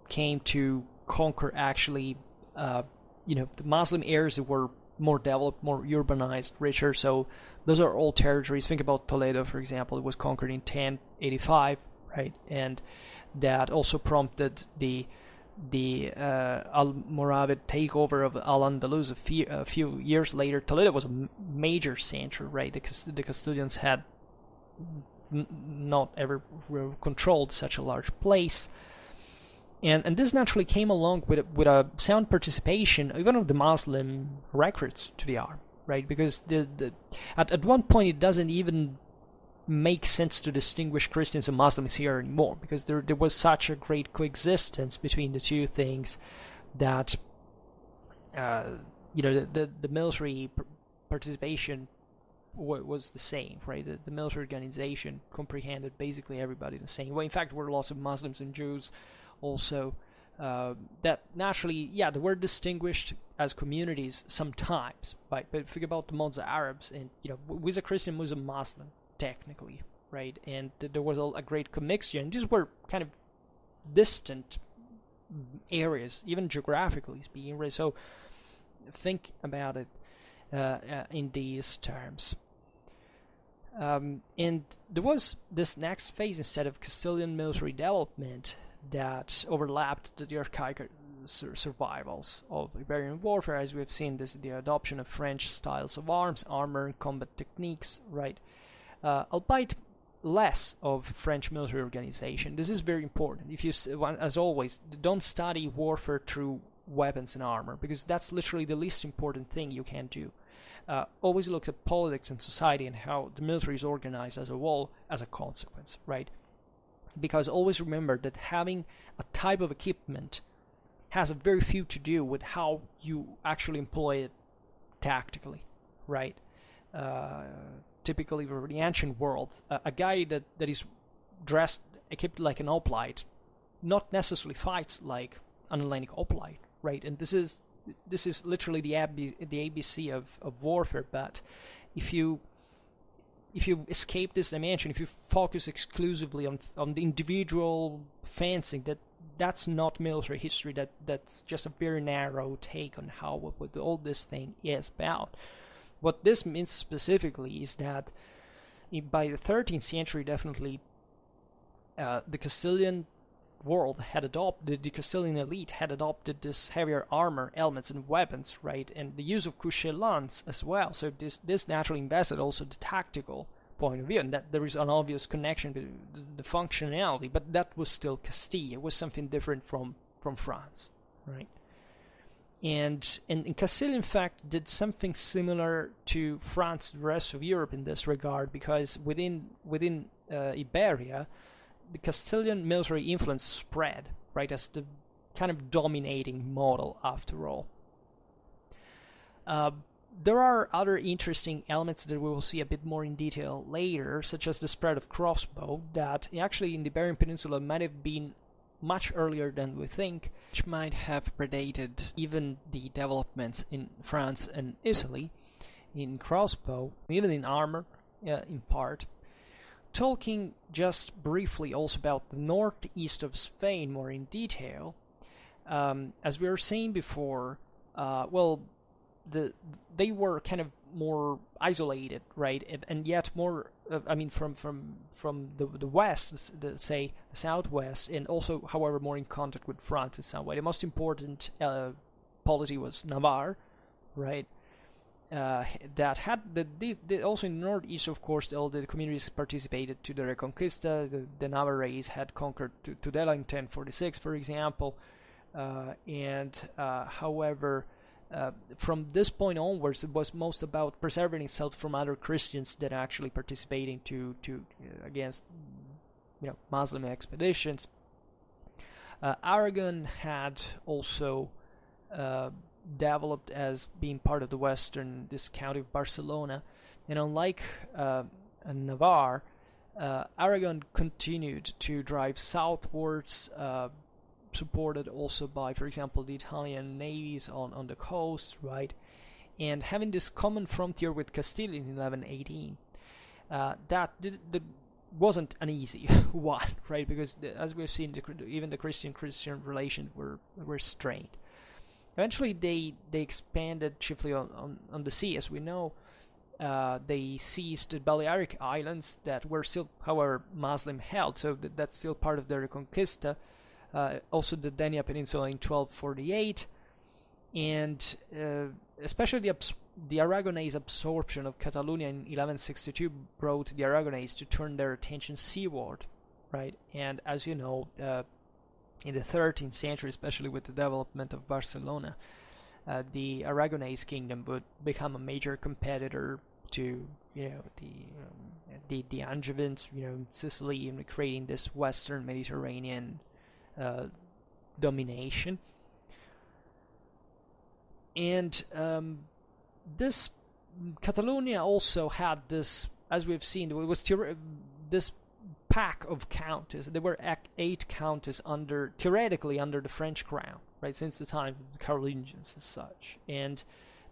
came to conquer actually, the Muslim areas that were more developed, more urbanized, richer. So those are all territories. Think about Toledo, for example. It was conquered in 1085, right? And that also prompted the Almoravid takeover of Al-Andalus a few years later. Toledo was a major center, right? The Castilians had not ever controlled such a large place. And this naturally came along with a sound participation, even of the Muslim recruits to the army, right? Because at one point it doesn't even make sense to distinguish Christians and Muslims here anymore, because there was such a great coexistence between the two things that the military participation was the same, right? The military organization comprehended basically everybody the same way. In fact, there were lots of Muslims and Jews also that naturally, they were distinguished as communities sometimes, right? But think about the Monza Arabs, and was a Christian, was a Muslim, technically, right? And there was a great commixture, and these were kind of distant areas, even geographically speaking, right? So think about it in these terms. And there was this next phase, instead of Castilian military development, that overlapped the archaic survivals of Iberian warfare, as we've seen this the adoption of French styles of arms, armor, and combat techniques, right? Albeit less of French military organization. This is very important. If you, as always, don't study warfare through weapons and armor, because that's literally the least important thing you can do. Always look at politics and society and how the military is organized as a whole as a consequence, right? Because always remember that having a type of equipment has a very few to do with how you actually employ it tactically, right? Typically for the ancient world, a guy that is dressed, equipped like an hoplite, not necessarily fights like an Hellenic hoplite, right? And this is literally the ABC of warfare. But if you escape this dimension, if you focus exclusively on the individual fencing, that's not military history. That's just a very narrow take on how what all this thing is about. What this means specifically is that by the 13th century, definitely the Castilian world had adopted, the Castilian elite had adopted this heavier armor, helmets, and weapons, right? And the use of couchés as well. So this naturally invested also the tactical point of view, and that there is an obvious connection between the functionality, but that was still Castile. It was something different from France, right? And Castile, in fact, did something similar to France, the rest of Europe in this regard, because within Iberia, the Castilian military influence spread, right, as the kind of dominating model after all. There are other interesting elements that we will see a bit more in detail later, such as the spread of crossbow, that actually in the Iberian Peninsula might have been much earlier than we think, which might have predated even the developments in France and Italy in crossbow, even in armor, in part. Talking just briefly also about the northeast of Spain more in detail, as we were saying before, they were kind of more isolated, right, and yet more. From the west, say the southwest, and also, however, more in contact with France in some way. The most important polity was Navarre, right? That had also in the northeast, of course, all the communities participated to the Reconquista. The Navarrese had conquered Tudela in 1046, for example, however. From this point onwards, it was most about preserving itself from other Christians that actually participating to against Muslim expeditions. Aragon had also developed as being part of the this county of Barcelona, and unlike Navarre, Aragon continued to drive southwards. Supported also by, for example, the Italian navies on the coast, right? And having this common frontier with Castile in 1118, that wasn't an easy one, right? Because as we've seen, even the Christian relations were strained. Eventually, they expanded chiefly on the sea, as we know. They seized the Balearic Islands that were still, however, Muslim held, so that's still part of the Reconquista. Also the Denia Peninsula in 1248, and especially the Aragonese absorption of Catalonia in 1162 brought the Aragonese to turn their attention seaward, right? And as you know, in the 13th century, especially with the development of Barcelona, the Aragonese kingdom would become a major competitor to the Angevins, in Sicily, and creating this Western Mediterranean domination. And this Catalonia also had this, as we've seen, it was this pack of counties. There were 8 counties theoretically under the French crown, right, since the time of the Carolingians as such. And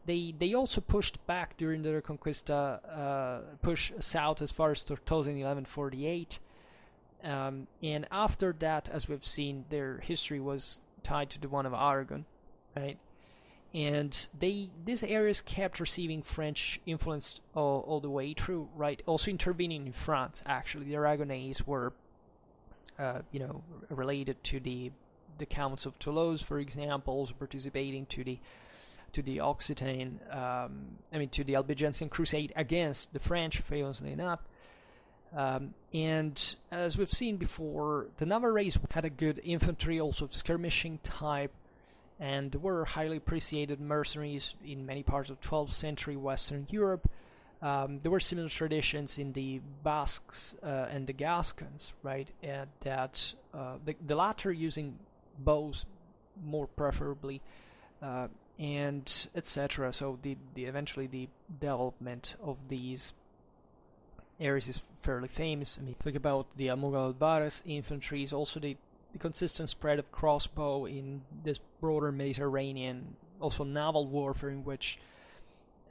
they also pushed back during the Reconquista, pushed south as far as Tortosa in 1148. And after that, as we've seen, their history was tied to the one of Aragon, right? And these areas kept receiving French influence all the way through, right? Also intervening in France, actually. The Aragonese were, related to the the Counts of Toulouse, for example, also participating to the Occitan, to the Albigensian crusade against the French, famously enough. And as we've seen before, the Navarrese had a good infantry, also of skirmishing type, and were highly appreciated mercenaries in many parts of 12th century Western Europe. There were similar traditions in the Basques and the Gascons, right? And that the latter using bows more preferably, and etc. So the eventually the development of these areas is fairly famous. I mean, think about the Almogalbares infantry, also the consistent spread of crossbow in this broader Mediterranean, also naval warfare in which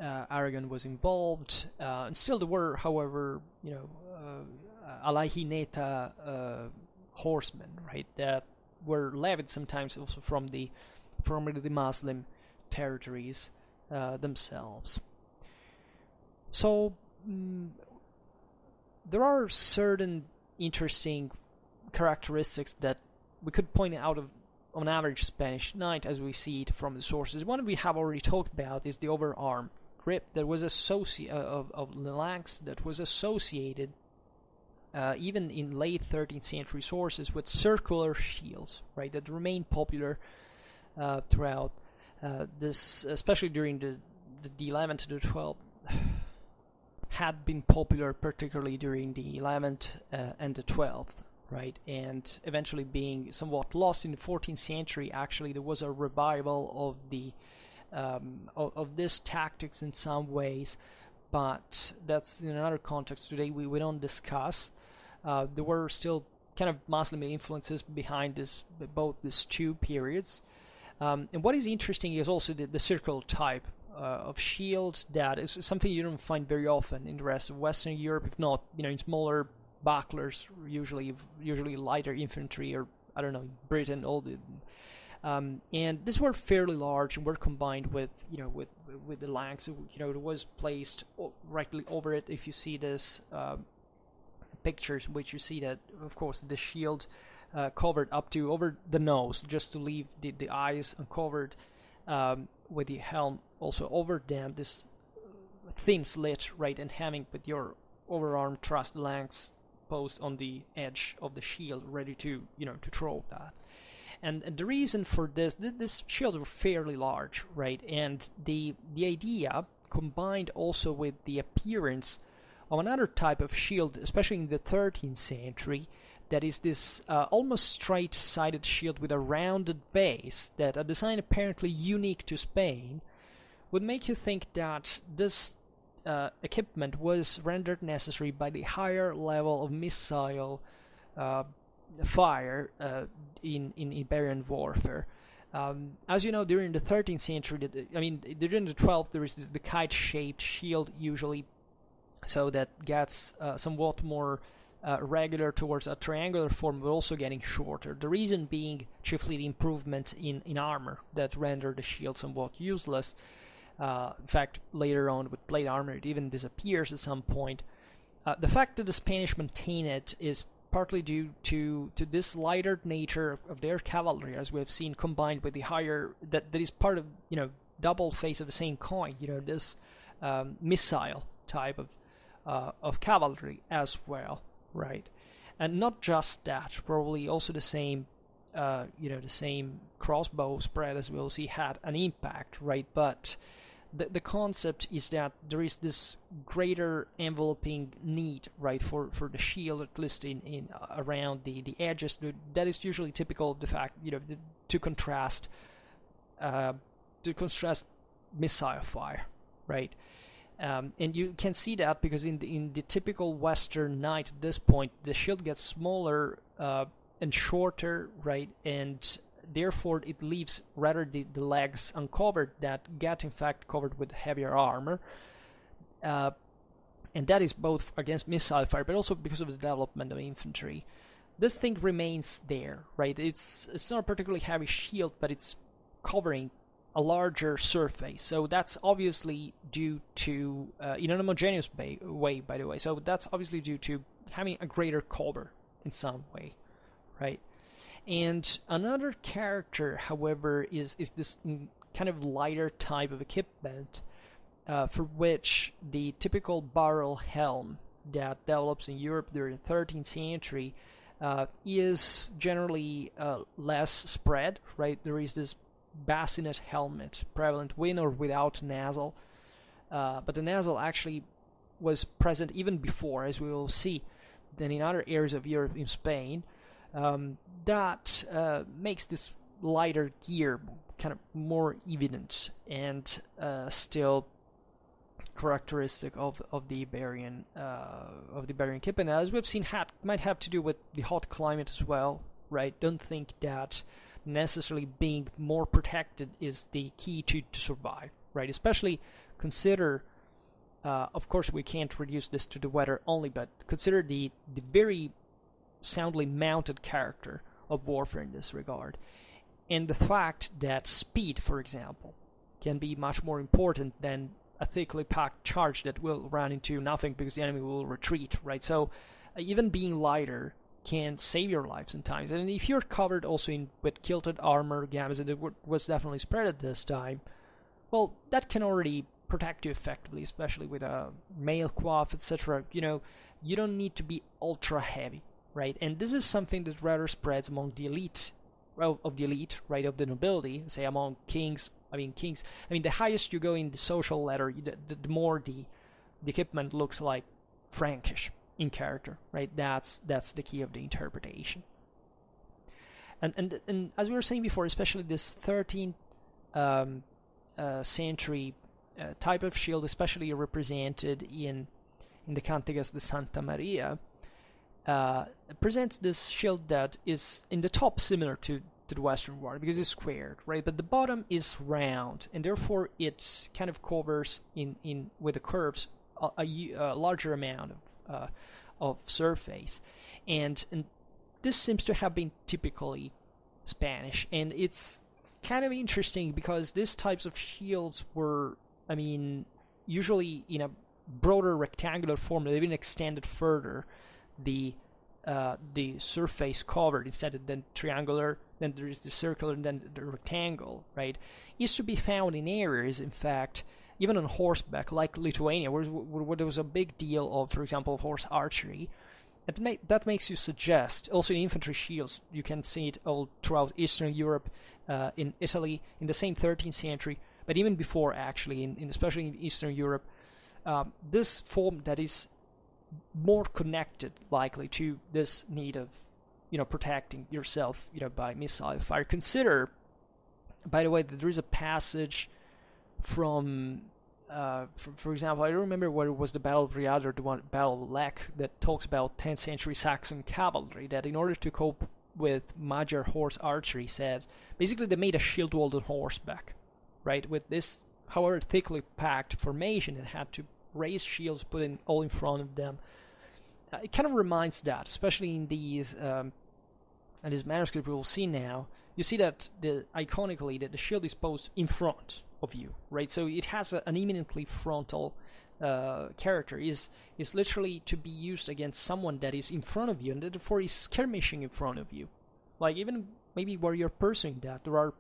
Aragon was involved. And still there were, however, a la jineta horsemen, right, that were levied sometimes also from the Muslim territories themselves. So there are certain interesting characteristics that we could point out of an average Spanish knight as we see it from the sources. One we have already talked about is the overarm grip that was of the lance that was associated even in late 13th century sources with circular shields, right, that remained popular throughout this, especially during the 11th to the 12th, had been popular particularly during the 11th and the 12th, right, and eventually being somewhat lost in the 14th century. Actually, there was a revival of the of this tactics in some ways, but that's in another context today we don't discuss. There were still kind of Muslim influences behind both these two periods. And what is interesting is also the circle type of shields. That is something you don't find very often in the rest of Western Europe, if not, in smaller bucklers, usually lighter infantry, or I don't know, Britain, all the. And these were fairly large and were combined with the lance. It was placed directly over it. If you see this pictures, which you see that, of course, the shield covered up to over the nose, just to leave the eyes uncovered, with the helm also over them, this thin slit, right, and having with your overarm thrust lance post on the edge of the shield, ready to to throw that. And the reason for this shields were fairly large, right, and the idea combined also with the appearance of another type of shield, especially in the 13th century, that is this almost straight-sided shield with a rounded base, that a design apparently unique to Spain, would make you think that this equipment was rendered necessary by the higher level of missile fire in Iberian warfare. As you know, during the 13th century, during the 12th, there is the kite-shaped shield usually, so that gets somewhat more regular towards a triangular form, but also getting shorter. The reason being chiefly the improvement in armor that rendered the shield somewhat useless. In fact, later on with plate armor, it even disappears at some point. The fact that the Spanish maintain it is partly due to this lighter nature of their cavalry, as we have seen, combined with the higher that is part of double face of the same coin. This missile type of cavalry as well, right? And not just that, probably also the same the same crossbow spread, as we'll see, had an impact, right? But the concept is that there is this greater enveloping need, right, for the shield, at least in around the edges. That is usually typical of the fact, to contrast missile fire, right? And you can see that because in the typical Western knight at this point, the shield gets smaller and shorter, right, and therefore it leaves rather the legs uncovered that get in fact covered with heavier armor, and that is both against missile fire but also because of the development of infantry. This thing remains there, right? It's not a particularly heavy shield, but it's covering a larger surface, so that's obviously due to in an homogeneous way, by the way, so that's obviously due to having a greater cover in some way, right? And another character, however, is this kind of lighter type of equipment, for which the typical barrel helm that develops in Europe during the 13th century is generally less spread, right? There is this bassinet helmet prevalent with or without nasal, but the nasal actually was present even before, as we will see, than in other areas of Europe, in Spain. That makes this lighter gear kind of more evident and still characteristic of the Iberian equipment. As we've seen, might have to do with the hot climate as well, right? Don't think that necessarily being more protected is the key to survive, right? Especially consider, of course, we can't reduce this to the weather only, but consider the very soundly mounted character of warfare in this regard, and the fact that speed, for example, can be much more important than a thickly packed charge that will run into nothing because the enemy will retreat, right? So even being lighter can save your life sometimes. And if you're covered also with kilted armor, gammas, and it was definitely spread at this time, well, that can already protect you effectively, especially with a mail coif, etc. You don't need to be ultra heavy, right? And this is something that rather spreads among the elite, of the elite, right, of the nobility, say among kings. The highest you go in the social ladder, the more the equipment looks like Frankish in character, right? That's the key of the interpretation. And as we were saying before, especially this 13th century type of shield, especially represented in the Cantigas de Santa Maria, presents this shield that is in the top similar to the Western one because it's squared, right? But the bottom is round, and therefore it kind of covers in with the curves a larger amount of surface, and this seems to have been typically Spanish, and it's kind of interesting because these types of shields were, usually in a broader rectangular form. They've been extended further, the surface covered, instead of then triangular, then there is the circular, and then the rectangle, right? Used to be found in areas, in fact, even on horseback, like Lithuania, where there was a big deal of, for example, horse archery. That makes you suggest, also in infantry shields, you can see it all throughout Eastern Europe, in Italy, in the same 13th century, but even before, actually, especially in Eastern Europe, this form that is more connected, likely, to this need of, protecting yourself, by missile fire. Consider, by the way, that there is a passage from, for example, I don't remember whether it was the Battle of Riad or the Battle of Lech, that talks about 10th century Saxon cavalry, that in order to cope with Magyar horse archery, said, basically they made a shield wall on horseback, right, with this, however thickly packed formation, and had to raise shields, put in all in front of them. It kind of reminds that, especially in these manuscript we will see now. You see that iconically that the shield is posed in front of you, right? So it has an eminently frontal character. Is literally to be used against someone that is in front of you, and therefore is skirmishing in front of you. Like even maybe where you're pursuing that, there are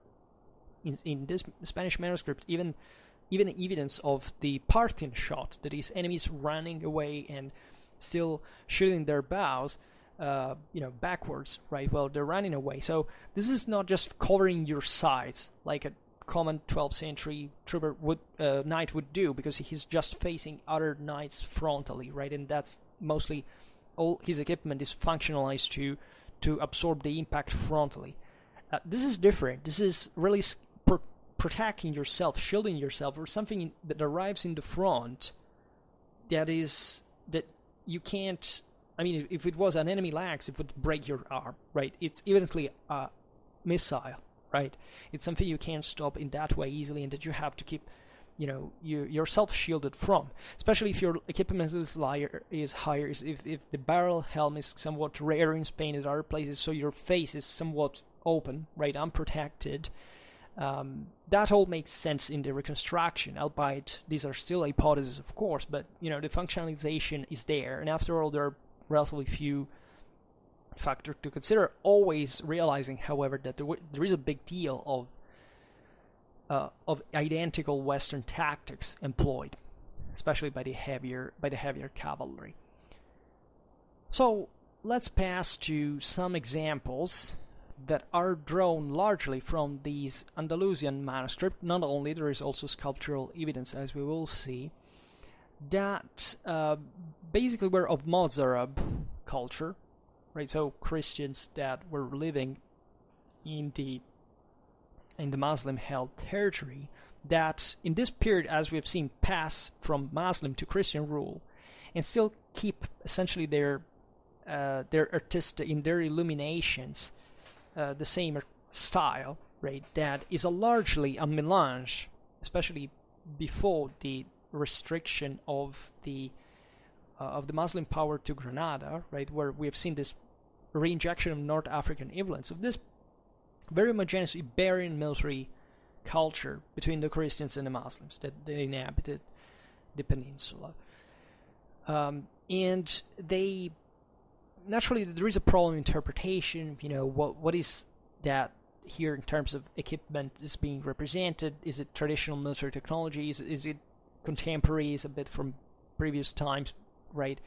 in this Spanish manuscript even evidence of the Parthian shot, that is enemies running away and still shooting their bows, backwards, right? Well, they're running away. So this is not just covering your sides like a common 12th century trooper knight would do, because he's just facing other knights frontally, right? And that's mostly all his equipment is functionalized to absorb the impact frontally. This is different. This is really protecting yourself, shielding yourself, or something that arrives in the front that you can't. If it was an enemy lax, it would break your arm, right? It's evidently a missile, right? It's something you can't stop in that way easily, and that you have to keep, yourself shielded from. Especially if your equipment is higher, if the barrel helm is somewhat rare in Spain and other places, so your face is somewhat open, right, unprotected. That all makes sense in the reconstruction, albeit these are still hypotheses, of course, but the functionalization is there, and after all, there are relatively few factor to consider, always realizing, however, that there is a big deal of identical Western tactics employed, especially by the heavier cavalry. So let's pass to some examples that are drawn largely from these Andalusian manuscripts. Not only, there is also sculptural evidence, as we will see, that basically were of Mozarab culture, right? So Christians that were living in the Muslim-held territory, that in this period, as we have seen, pass from Muslim to Christian rule, and still keep essentially their artistic, in their illuminations, the same style, right? That is largely a melange, especially before the restriction of the Muslim power to Granada, right? Where we have seen this reinjection of North African influence, of this very homogeneous Iberian military culture between the Christians and the Muslims that inhabited the peninsula. And they naturally, there is a problem in interpretation. What is that here in terms of equipment is being represented? Is it traditional military technology? Is it contemporary? Is a bit from previous times, right?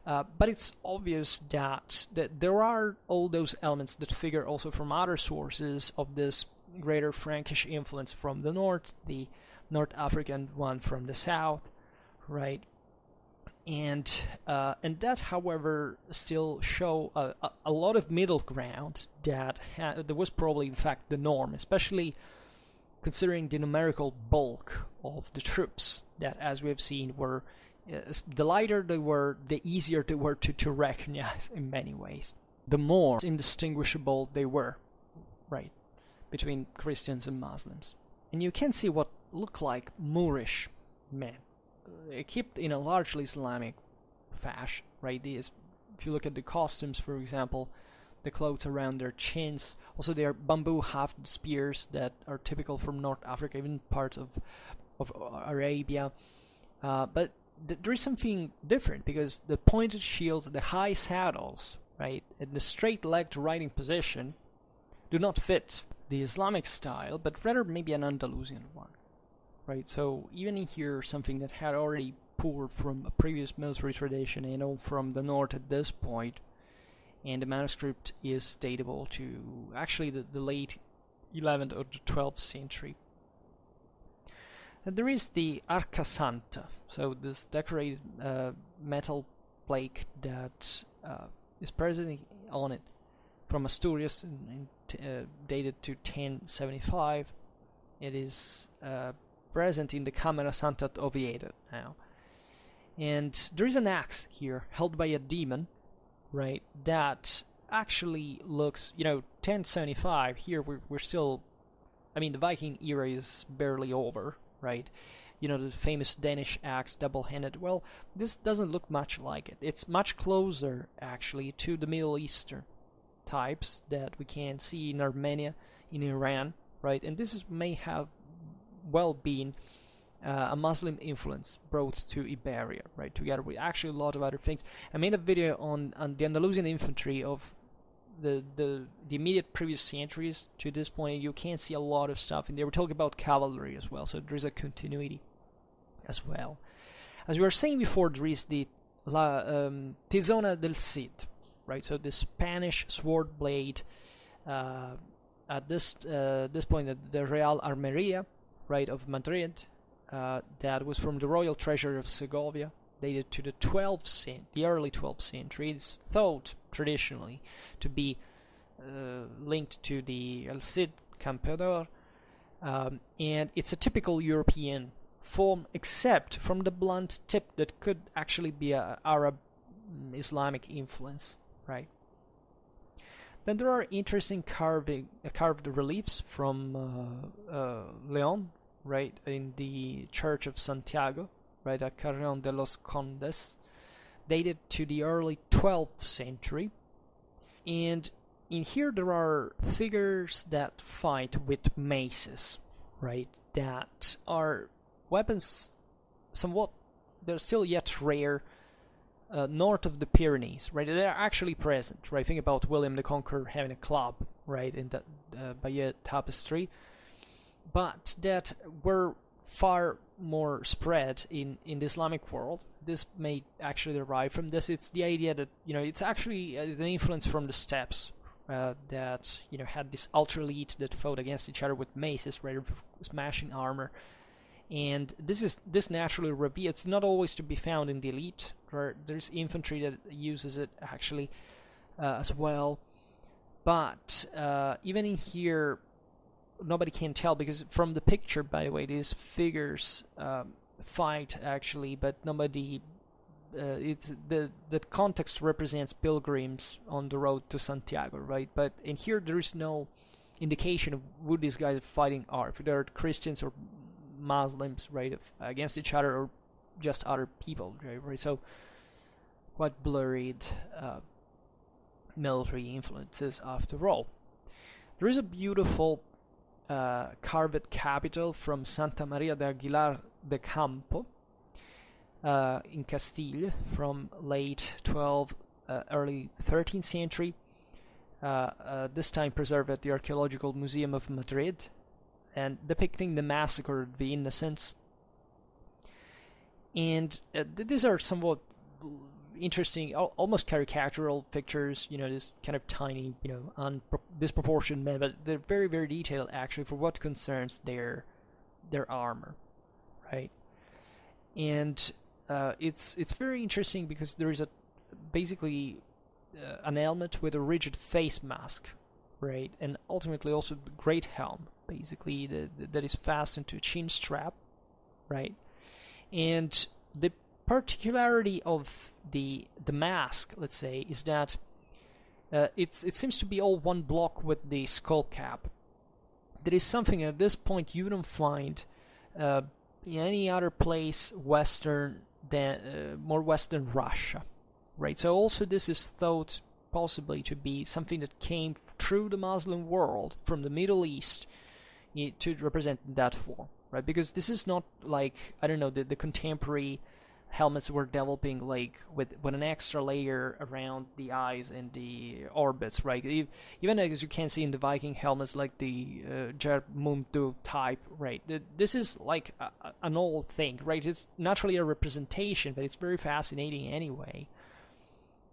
But it's obvious that there are all those elements that figure also from other sources of this greater Frankish influence from the north, the North African one from the south, right? And that, however, still show a lot of middle ground that was probably in fact the norm, especially considering the numerical bulk of the troops that, as we have seen, were the lighter they were, the easier they were to recognize in many ways. The more indistinguishable they were, right, between Christians and Muslims. And you can see what look like Moorish men, equipped in a largely Islamic fashion, right? If you look at the costumes, for example, the clothes around their chins, also their bamboo hafted spears that are typical from North Africa, even parts of Arabia. But there is something different, because the pointed shields, the high saddles, right, and the straight-legged riding position do not fit the Islamic style, but rather maybe an Andalusian one, right? So even here, something that had already poured from a previous military tradition, from the north at this point, and the manuscript is datable to actually the late 11th or the 12th century. There is the Arca Santa, so this decorated metal plate that is present on it from Asturias, dated to 1075. It is present in the Camera Santa at Oviedo now. And there is an axe here held by a demon, right, that actually looks, 1075, here we're still, the Viking era is barely over, right? The famous Danish axe, double-handed. Well, this doesn't look much like it. It's much closer, actually, to the Middle Eastern types that we can see in Armenia, in Iran, right? And this may have well been a Muslim influence brought to Iberia, right? Together with actually a lot of other things. I made a video on the Andalusian infantry of the immediate previous centuries to this point. You can see a lot of stuff in there. We're talking about cavalry as well, so there's a continuity as well. As we were saying before, there is the Tizona del Cid, right? So the Spanish sword blade at this point, the Real Armeria, right, of Madrid, that was from the royal treasury of Segovia, dated to the early 12th century. It's thought traditionally to be linked to the El-Cid Campeador, and it's a typical European form, except from the blunt tip that could actually be an Arab Islamic influence, right? Then there are interesting carved reliefs from Leon, right, in the Church of Santiago, right, at Carrion de los Condes, dated to the early 12th century. And in here there are figures that fight with maces, right, that are weapons somewhat, they're still yet rare north of the Pyrenees, right? They're actually present, right? Think about William the Conqueror having a club, right, in the Bayeux Tapestry, but that were far more spread in the Islamic world. This may actually derive from this. It's the idea that, it's actually an influence from the steppes that, had this ultra elite that fought against each other with maces rather than smashing armor. And this naturally reveals. It's not always to be found in the elite. There's infantry that uses it actually as well. But even in here, nobody can tell, because from the picture, by the way, these figures fight actually, but nobody. It's the context represents pilgrims on the road to Santiago, right? But in here, there is no indication of who these guys are fighting are. If they're Christians or Muslims, right, against each other, or just other people, right? So quite blurred military influences after all. There is a beautiful carved capital from Santa Maria de Aguilar de Campo in Castile from late 12th, early 13th century. This time preserved at the Archaeological Museum of Madrid, and depicting the massacre of the innocents. And these are somewhat interesting, almost caricatural pictures, this kind of tiny, disproportionate men, but they're very, very detailed actually for what concerns their armor, right? And it's very interesting because there is basically an helmet with a rigid face mask, right? And ultimately also the great helm, basically, that is fastened to a chin strap, right? And the particularity of the mask, let's say, is that it seems to be all one block with the skull cap. That is something at this point you don't find in any other place more Western Russia, right? So also this is thought possibly to be something that came through the Muslim world from the Middle East to represent that form, right? Because this is not like, I don't know, the contemporary helmets were developing like with an extra layer around the eyes and the orbits, right? Even as you can see in the Viking helmets, like the Germundu type, right? This is like an old thing, right? It's naturally a representation, but it's very fascinating anyway.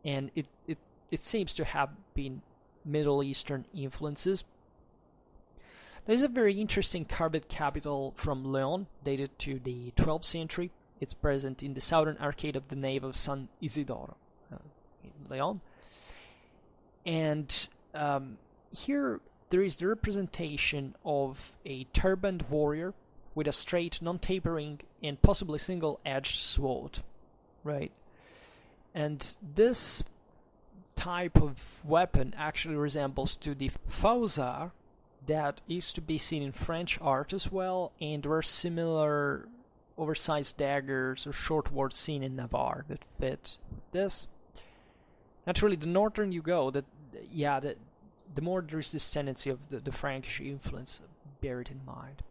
And it seems to have been Middle Eastern influences. There's a very interesting carved capital from Leon, dated to the 12th century. It's present in the southern arcade of the nave of San Isidoro in Leon. And here there is the representation of a turbaned warrior with a straight, non-tapering, and possibly single-edged sword, right? And this type of weapon actually resembles to the fusar that is to be seen in French art as well, and there are similar oversized daggers or short swords seen in Navarre that fit this. Naturally, the northern you go, the more there is this tendency of the Frankish influence, bear it in mind.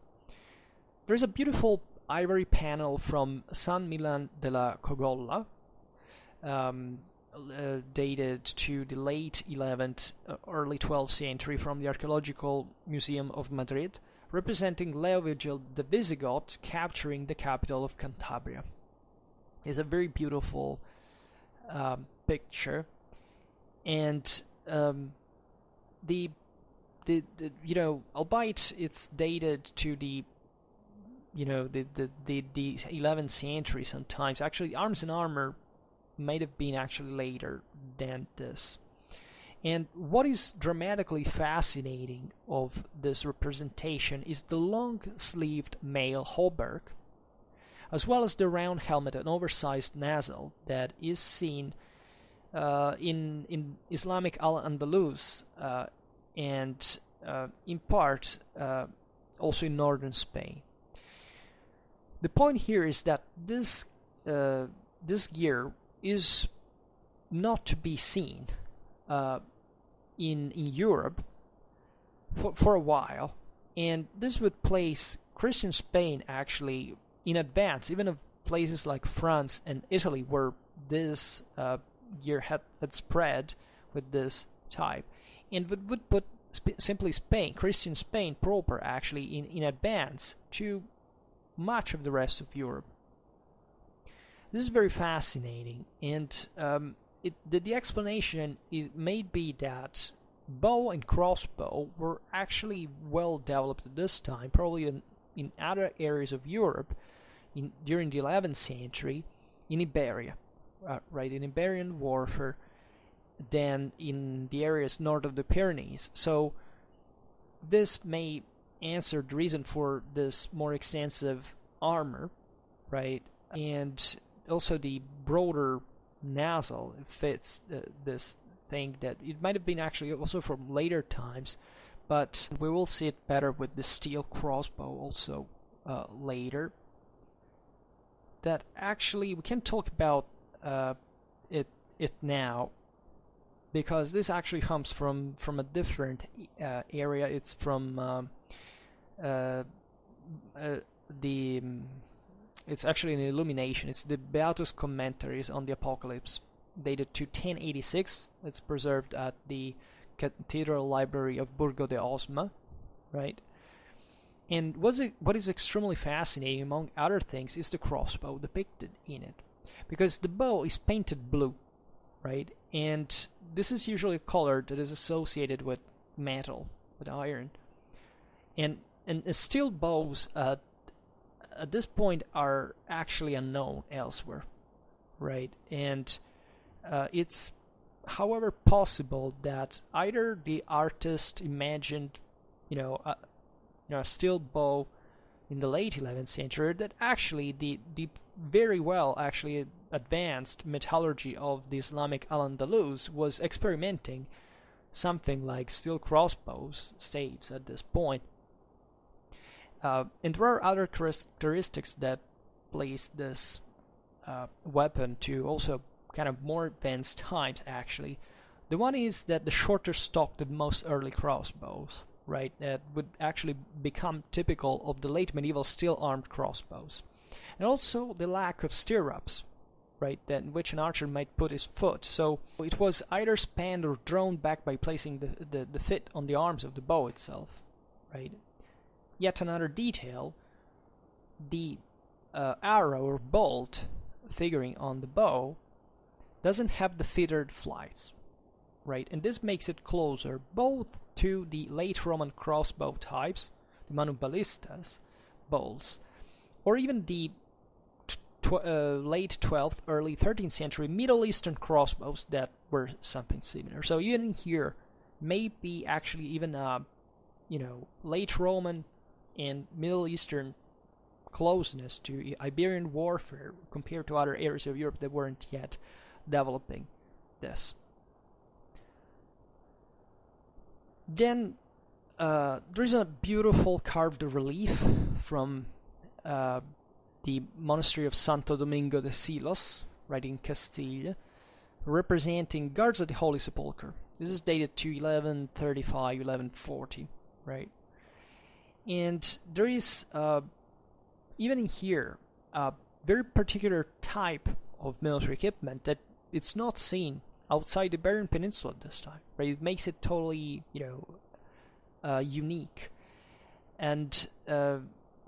There is a beautiful ivory panel from San Milan de la Cogolla, dated to the late 11th, early 12th century from the Archaeological Museum of Madrid, representing Leovigil the Visigoth capturing the capital of Cantabria. It's a very beautiful picture, and albeit it's dated to the 11th century sometimes. Actually, arms and armor might have been actually later than this. And what is dramatically fascinating of this representation is the long-sleeved male hauberk, as well as the round helmet and oversized nozzle that is seen in Islamic Al-Andalus and in part also in northern Spain. The point here is that this gear is not to be seen in Europe for a while, and this would place Christian Spain actually in advance, even of places like France and Italy, where this gear had spread with this type, and would put simply Spain, Christian Spain proper, actually in advance to much of the rest of Europe. This is very fascinating, and the explanation may be that bow and crossbow were actually well developed at this time, probably in other areas of Europe during the 11th century, in Iberia, right, in Iberian warfare, than in the areas north of the Pyrenees. So this may answer the reason for this more extensive armor, right, and also the broader nozzle fits this thing, that it might have been actually also from later times, but we will see it better with the steel crossbow also later. That actually we can talk about it now, because this actually comes from a different area. It's from it's actually an illumination. It's the Beatus Commentaries on the Apocalypse, dated to 1086. It's preserved at the Cathedral Library of Burgo de Osma, right? And what is extremely fascinating, among other things, is the crossbow depicted in it, because the bow is painted blue, right? And this is usually a color that is associated with metal, with iron, and steel bows at this point are actually unknown elsewhere, right? And it's, however, possible that either the artist imagined, a steel bow in the late 11th century, or that actually the very well actually advanced metallurgy of the Islamic Al-Andalus was experimenting something like steel crossbows staves at this point. And there are other characteristics that place this weapon to also kind of more advanced times, actually. The one is that the shorter stock than most early crossbows, right, that would actually become typical of the late medieval steel-armed crossbows. And also the lack of stirrups, right, that in which an archer might put his foot. So it was either spanned or drawn back by placing the fit on the arms of the bow itself, right? Yet another detail, the arrow or bolt figuring on the bow doesn't have the feathered flights, right? And this makes it closer both to the late Roman crossbow types, the manuballistas bolts, or even the late 12th, early 13th century Middle Eastern crossbows that were something similar. So even here, maybe actually even late Roman and Middle Eastern closeness to Iberian warfare compared to other areas of Europe that weren't yet developing this. Then there's a beautiful carved relief from the monastery of Santo Domingo de Silos, right in Castile, representing guards at the Holy Sepulchre. This is dated to 1135, 1140, right? And there is, even in here, a very particular type of military equipment that it's not seen outside the Iberian Peninsula at this time, right? It makes it totally, unique. And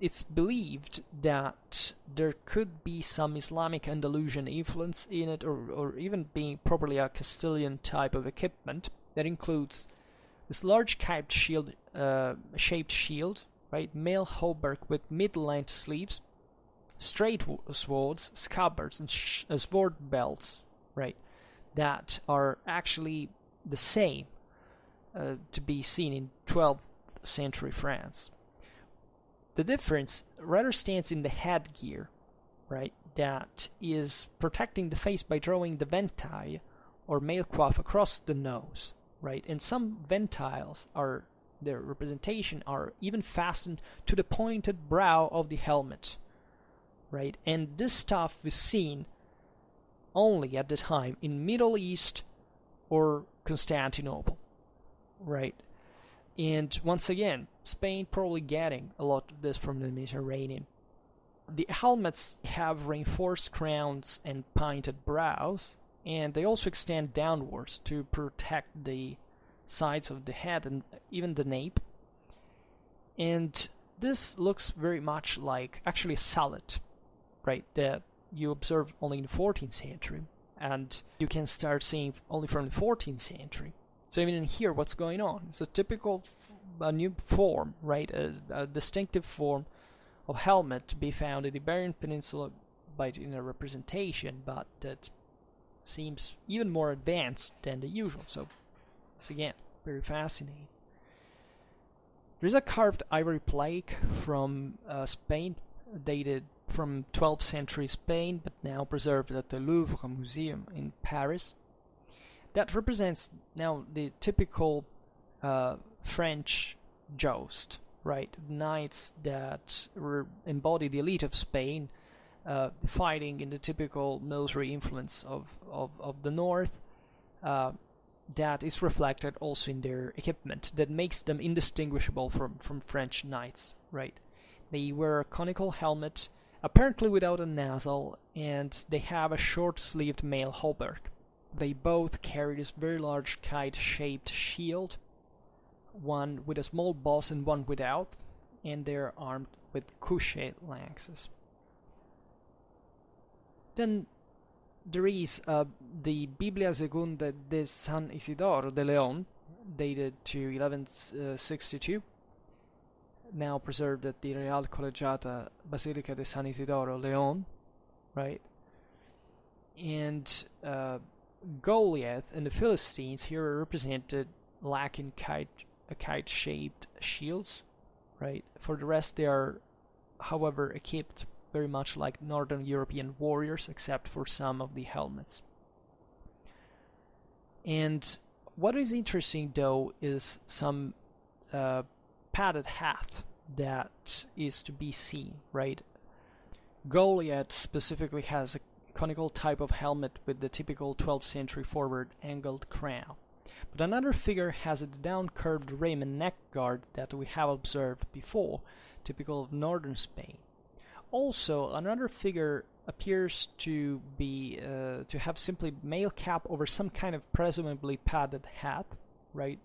it's believed that there could be some Islamic Andalusian influence in it, or even being properly a Castilian type of equipment that includes this large capped shield, shaped shield, right? Mail hauberk with mid-length sleeves, straight swords, scabbards, and sword belts, right? That are actually the same to be seen in 12th century France. The difference rather stands in the headgear, right? That is protecting the face by drawing the ventaille or mail coif across the nose, right? And some ventiles are, their representation are even fastened to the pointed brow of the helmet, right? And this stuff is seen only at the time in Middle East or Constantinople, right? And once again, Spain probably getting a lot of this from the Mediterranean. The helmets have reinforced crowns and pointed brows, and they also extend downwards to protect the sides of the head and even the nape. And this looks very much like actually a sallet, right, that you observe only in the 14th century, and you can start seeing only from the 14th century. So even in here, what's going on? It's a typical a new form, right, a distinctive form of helmet to be found in the Iberian Peninsula in a representation, but that seems even more advanced than the usual. So it's again very fascinating. There's a carved ivory plaque from Spain, dated from 12th century Spain, but now preserved at the Louvre Museum in Paris. That represents now the typical French joust, right? Knights that embody the elite of Spain, fighting in the typical military influence of the north. That is reflected also in their equipment, that makes them indistinguishable from French knights, right? They wear a conical helmet, apparently without a nozzle, and they have a short-sleeved mail hauberk. They both carry this very large kite-shaped shield, one with a small boss and one without, and they're armed with couchet lances. Then there is the Biblia Segunda de San Isidoro de León, dated to 1162, now preserved at the Real Collegiata Basilica de San Isidoro, León, right? And Goliath and the Philistines here are represented lacking kite-shaped shields, right? For the rest, they are, however, equipped very much like Northern European warriors, except for some of the helmets. And what is interesting, though, is some padded hat that is to be seen, right? Goliath specifically has a conical type of helmet with the typical 12th century forward angled crown. But another figure has a down-curved rim and neck guard that we have observed before, typical of northern Spain. Also, another figure appears to be to have simply mail cap over some kind of presumably padded hat, right?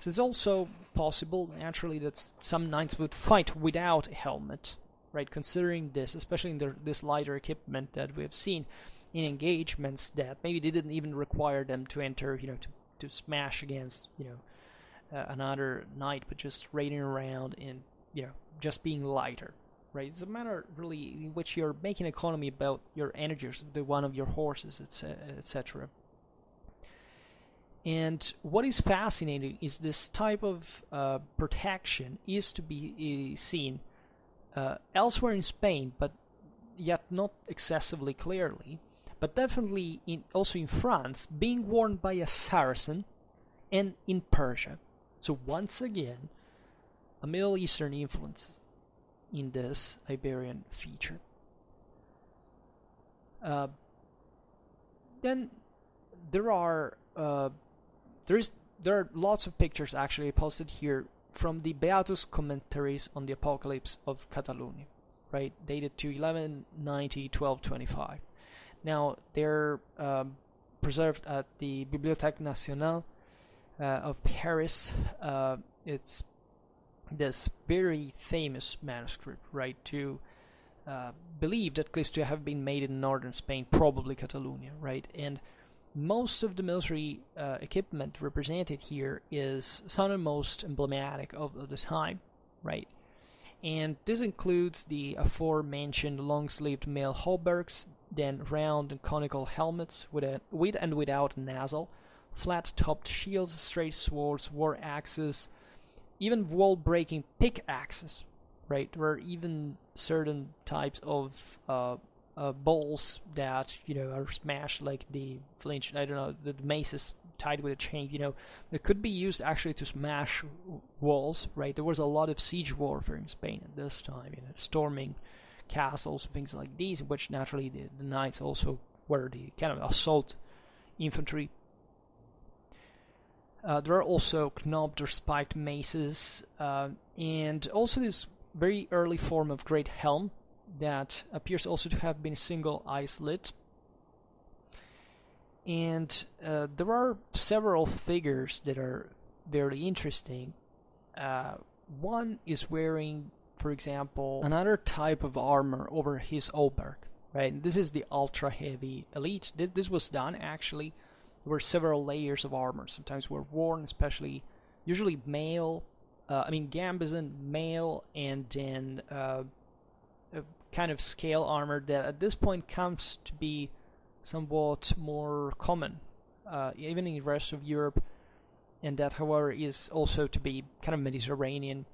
So it's also possible, naturally, that some knights would fight without a helmet, right? Considering this, especially in this lighter equipment that we have seen in engagements that maybe they didn't even require them to enter, to smash against, another knight, but just raiding around and, just being lighter. Right, it's a matter really in which you're making economy about your energies, the one of your horses, etc. And what is fascinating is this type of protection is to be seen elsewhere in Spain, but yet not excessively clearly, but definitely also in France, being worn by a Saracen, and in Persia. So once again, a Middle Eastern influence in this Iberian feature. Then there are lots of pictures actually posted here from the Beatus Commentaries on the Apocalypse of Catalonia, right, dated to 1190-1225. Now they're preserved at the Bibliothèque Nationale of Paris. It's this very famous manuscript, right, to believe that claims to have been made in northern Spain, probably Catalonia, right? And most of the military equipment represented here is some of the most emblematic of the time, right? And this includes the aforementioned long-sleeved mail hauberks, then round and conical helmets with and without a nozzle, flat-topped shields, straight swords, war axes, even wall-breaking pickaxes, right? There are even certain types of balls that, are smashed, like the flinch, the maces tied with a chain, that could be used actually to smash walls, right? There was a lot of siege warfare in Spain at this time, storming castles, things like these, in which naturally the knights also were the kind of assault infantry. There are also knobbed or spiked maces, and also this very early form of great helm that appears also to have been a single eye-slit. And there are several figures that are very interesting. One is wearing, for example, another type of armor over his hauberk, right? This is the ultra-heavy elite. This was done, actually. There were several layers of armor. Sometimes were worn, especially, usually male, gambizon, male, and then a kind of scale armor that at this point comes to be somewhat more common, even in the rest of Europe, and that, however, is also to be kind of Mediterranean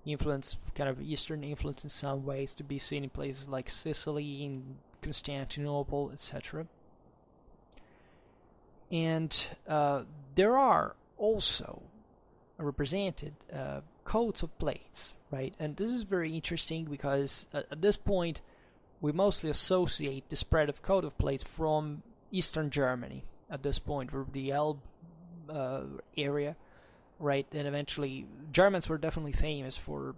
influence, kind of Eastern influence in some ways, to be seen in places like Sicily, in Constantinople, etc. And there are also represented coats of plates, right? And this is very interesting because at this point we mostly associate the spread of coat of plates from Eastern Germany at this point, or the Elbe area, right? And eventually Germans were definitely famous for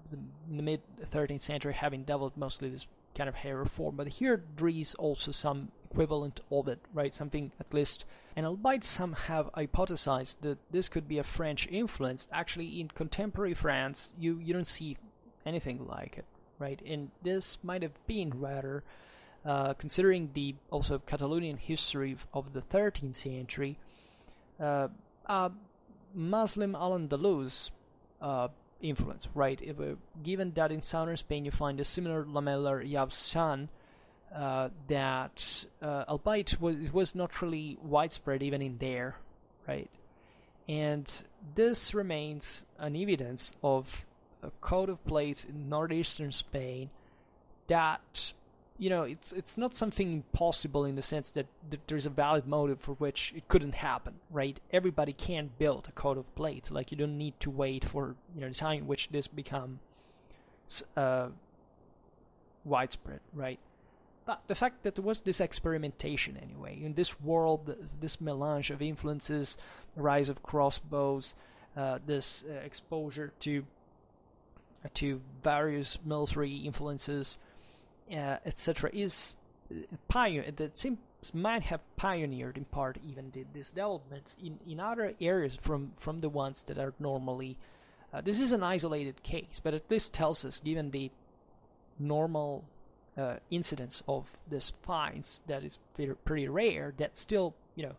in the mid-13th century having developed mostly this kind of hair form, but here there is also some equivalent of it, right? Something at least, and albeit some have hypothesized that this could be a French influence, actually in contemporary France you don't see anything like it, right? And this might have been rather, considering the also Catalonian history of the 13th century, Muslim Al-Andalus influence, right? Given that in southern Spain you find a similar lamellar yavsan that, albeit was not really widespread even in there, right? And this remains an evidence of a coat of plates in northeastern Spain that, it's not something impossible in the sense that there's a valid motive for which it couldn't happen, right? Everybody can build a coat of plates. Like, you don't need to wait for the time in which this becomes widespread, right? But the fact that there was this experimentation anyway in this world, this melange of influences, the rise of crossbows, this exposure to various military influences, etc., is that seems might have pioneered in part even this development in other areas from the ones that are normally. This is an isolated case, but at least tells us, given the normal incidence of these finds that is pretty rare, that still, it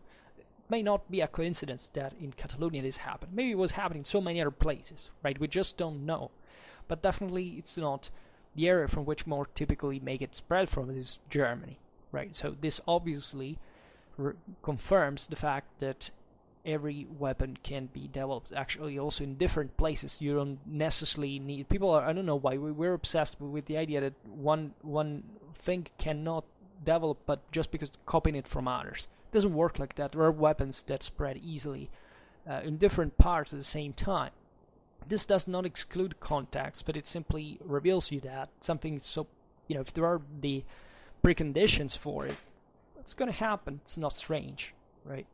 may not be a coincidence that in Catalonia this happened. Maybe it was happening in so many other places, right? We just don't know. But definitely it's not the area from which more typically make it spread from is Germany, right? So this obviously confirms the fact that every weapon can be developed actually also in different places. You don't necessarily need, people are, I don't know why we're obsessed with the idea that one thing cannot develop but just because copying it from others. It doesn't work like that. There are weapons that spread easily in different parts at the same time. This does not exclude context, but it simply reveals you that something so, if there are the preconditions for it, it's going to happen. It's not strange, right?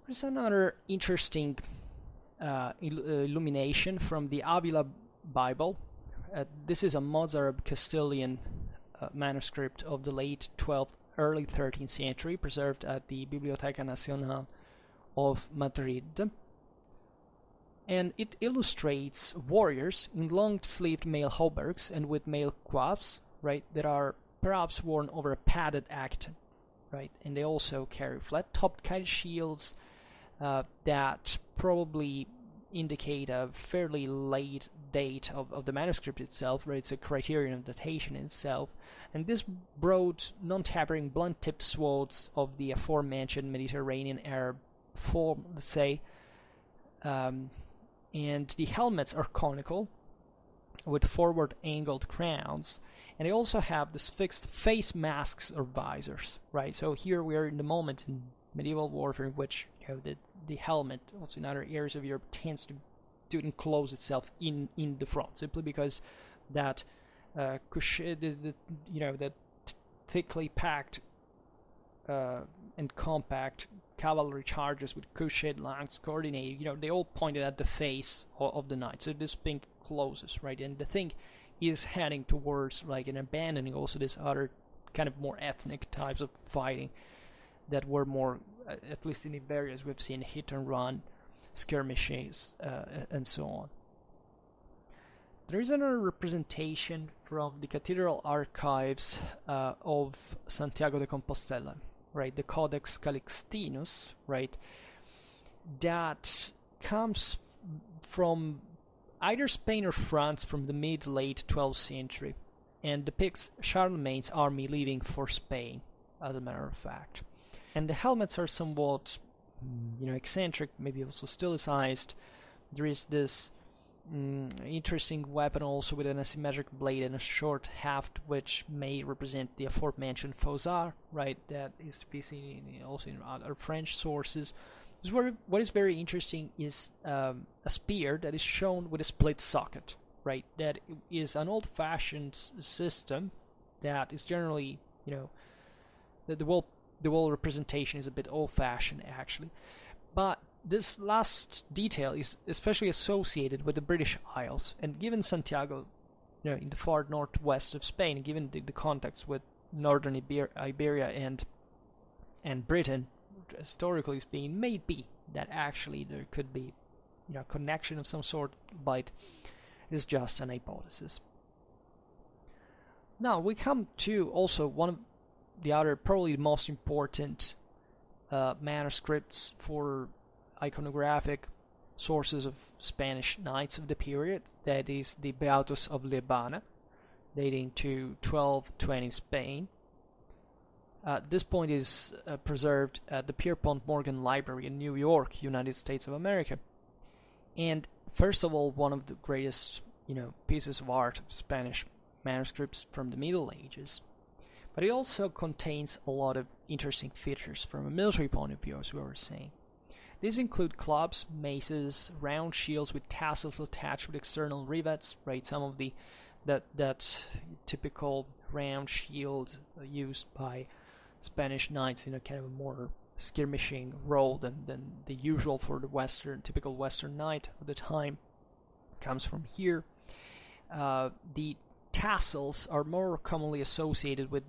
There's another interesting illumination from the Avila Bible. This is a Mozarab Castilian manuscript of the late 12th, early 13th century, preserved at the Biblioteca Nacional of Madrid, and it illustrates warriors in long-sleeved male hauberks and with male coifs, right, that are perhaps worn over a padded acton, right, and they also carry flat-topped kind of shields that probably indicate a fairly late date of the manuscript itself, right? It's a criterion of datation itself, and this broad, non-tapering, blunt-tipped swords of the aforementioned Mediterranean Arab form, let's say, and the helmets are conical with forward angled crowns, and they also have this fixed face masks or visors, right? So here we are in the moment in medieval warfare in which the helmet, also in other areas of Europe, tends to enclose itself in the front, simply because that that thickly packed and compact cavalry charges with couchette lines coordinated, they all pointed at the face of the knight, so this thing closes, right? And the thing is heading towards like an abandoning also this other kind of more ethnic types of fighting that were more, at least in Iberia, as we've seen, hit and run, skirmishes, and so on. There is another representation from the cathedral archives of Santiago de Compostela, right? The Codex Calixtinus, right? That comes from either Spain or France from the mid-late 12th century and depicts Charlemagne's army leaving for Spain, as a matter of fact. And the helmets are somewhat, eccentric, maybe also stilicized. There is this interesting weapon also with an asymmetric blade and a short haft, which may represent the aforementioned fusar, right? That is to be seen also in other French sources. What is very interesting is a spear that is shown with a split socket, right? That is an old-fashioned system that is generally, the wall representation is a bit old-fashioned actually, but this last detail is especially associated with the British Isles, and given Santiago, in the far northwest of Spain, given the contacts with northern Iberia and Britain, historically speaking, may be that actually there could be, a connection of some sort, but it's just an hypothesis. Now we come to also one of the other, probably the most important manuscripts for iconographic sources of Spanish knights of the period, that is the Beatus of Liébana, dating to 1220 Spain. This point is preserved at the Pierpont Morgan Library in New York, United States of America. And first of all, one of the greatest, pieces of art of Spanish manuscripts from the Middle Ages. But it also contains a lot of interesting features from a military point of view, as we were saying. These include clubs, maces, round shields with tassels attached with external rivets, right? Some of that typical round shield used by Spanish knights in a kind of a more skirmishing role than the usual for the typical Western knight of the time comes from here. The tassels are more commonly associated with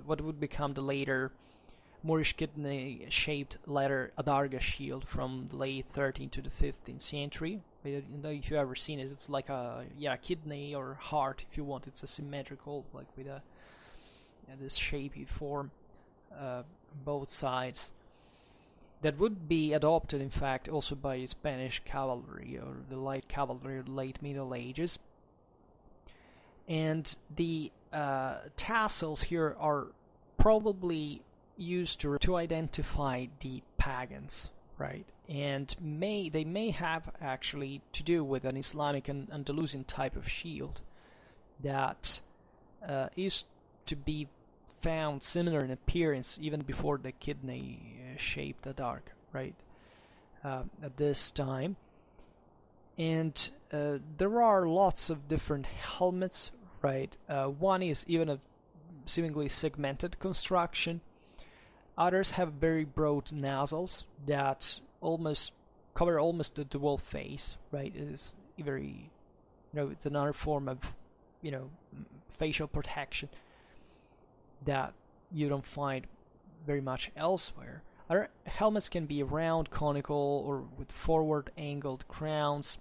what would become the later Moorish kidney-shaped leather adarga shield from the late 13th to the 15th century. If you've ever seen it, it's like a kidney or heart, if you want. It's a symmetrical, like with this shapy form, both sides. That would be adopted, in fact, also by Spanish cavalry or the light cavalry of the late Middle Ages. And the tassels here are probably used to identify the pagans, right? And they may have actually to do with an Islamic and Andalusian type of shield that is to be found similar in appearance even before the kidney-shaped adarga, right? At this time. And there are lots of different helmets, right? One is even a seemingly segmented construction. Others have very broad nozzles that cover almost the whole face, right? It is very, it's another form of, facial protection that you don't find very much elsewhere. Other helmets can be round, conical, or with forward angled crowns.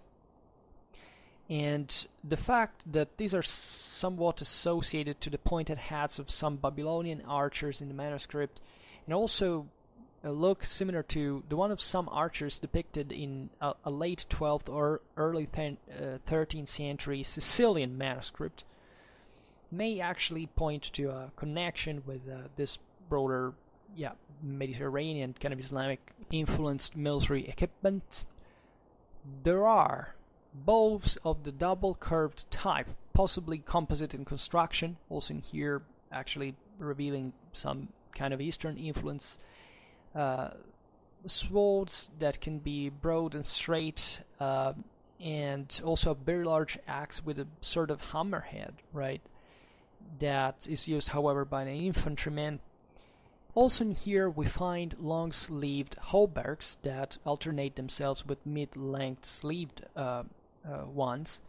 And the fact that these are somewhat associated to the pointed hats of some Babylonian archers in the manuscript, and also look similar to the one of some archers depicted in a late 12th or early 13th century Sicilian manuscript, may actually point to a connection with this broader, Mediterranean kind of Islamic influenced military equipment. There are bows of the double curved type, possibly composite in construction, also in here actually revealing some kind of Eastern influence. Swords that can be broad and straight, and also a very large axe with a sort of hammerhead, right? That is used, however, by an infantryman. Also in here we find long-sleeved hauberks that alternate themselves with mid-length sleeved ones,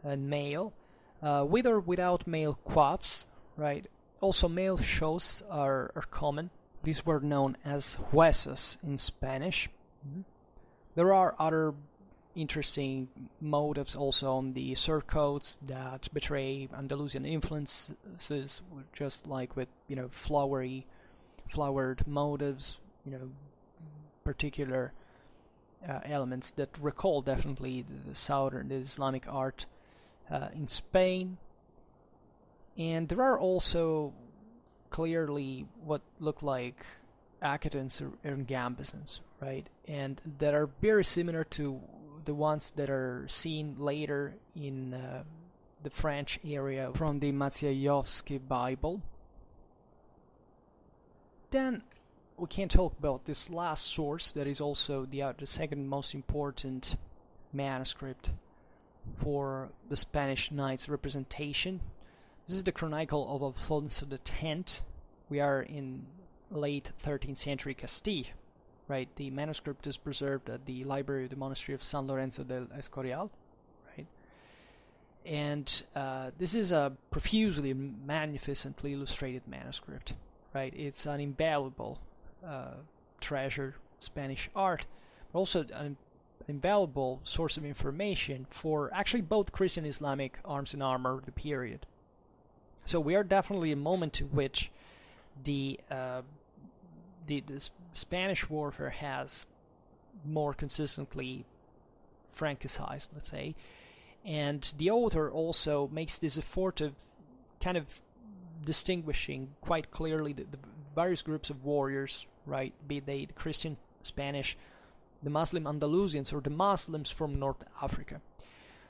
and mail. with or without male coifs, right? Also, male shows are common. These were known as huesos in Spanish. There are other interesting motives also on the surcoats that betray Andalusian influences, just like with, flowered motives, particular elements that recall definitely the southern, the Islamic art in Spain. And there are also clearly what look like acatons and gambesons, right? And that are very similar to the ones that are seen later in the French area from the Maciejowski Bible. Then we can talk about this last source that is also the second most important manuscript for the Spanish knights representation. This is the Chronicle of Alfonso X. We are in late 13th century Castile, right? The manuscript is preserved at the library of the monastery of San Lorenzo del Escorial, right? And this is a profusely, magnificently illustrated manuscript, right? It's an invaluable treasure, Spanish art, but also an invaluable source of information for actually both Christian and Islamic arms and armor of the period. So we are definitely a moment in which the Spanish warfare has more consistently Francicized, let's say, and the author also makes this effort of kind of distinguishing quite clearly the various groups of warriors, right, be they the Christian, Spanish, the Muslim Andalusians, or the Muslims from North Africa.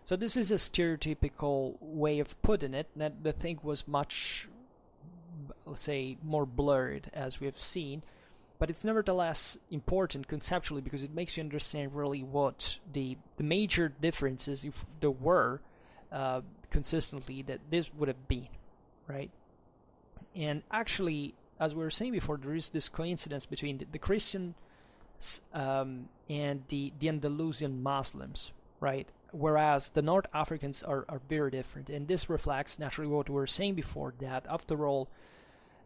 So this is a stereotypical way of putting it, that the thing was much, let's say, more blurred, as we have seen, but it's nevertheless important conceptually because it makes you understand really what the major differences, if there were consistently, that this would have been, right? And actually, as we were saying before, there is this coincidence between the Christians and the Andalusian Muslims, right? Whereas the North Africans are very different, and this reflects naturally what we were saying before, that after all,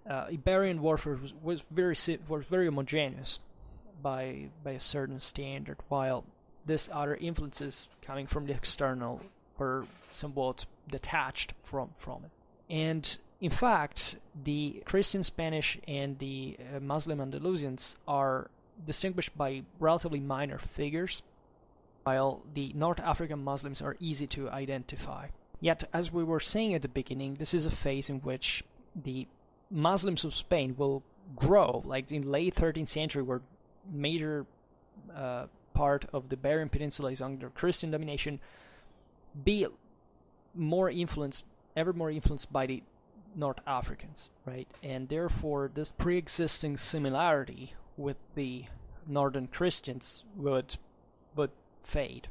Iberian warfare was very homogeneous by a certain standard, while these other influences coming from the external were somewhat detached from it. And in fact, the Christian Spanish and the Muslim Andalusians are distinguished by relatively minor figures, while the North African Muslims are easy to identify. Yet, as we were saying at the beginning, this is a phase in which the Muslims of Spain will grow, like in late 13th century, where major part of the Iberian Peninsula is under Christian domination, be ever more influenced by the North Africans, right? And therefore, this pre-existing similarity with the Northern Christians would fade.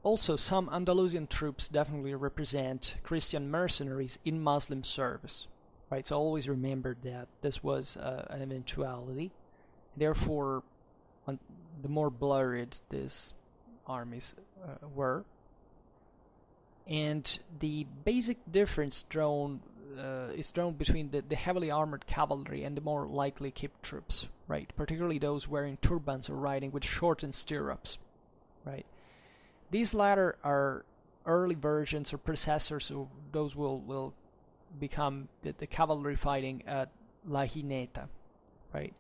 Also, some Andalusian troops definitely represent Christian mercenaries in Muslim service, right? So always remember that this was an eventuality. Therefore, the more blurred these armies were. And the basic difference is drawn between the heavily armored cavalry and the more lightly equipped troops, right? Particularly those wearing turbans or riding with shortened stirrups, right? These latter are early versions or predecessors of those will become the cavalry fighting at La Jineta, right?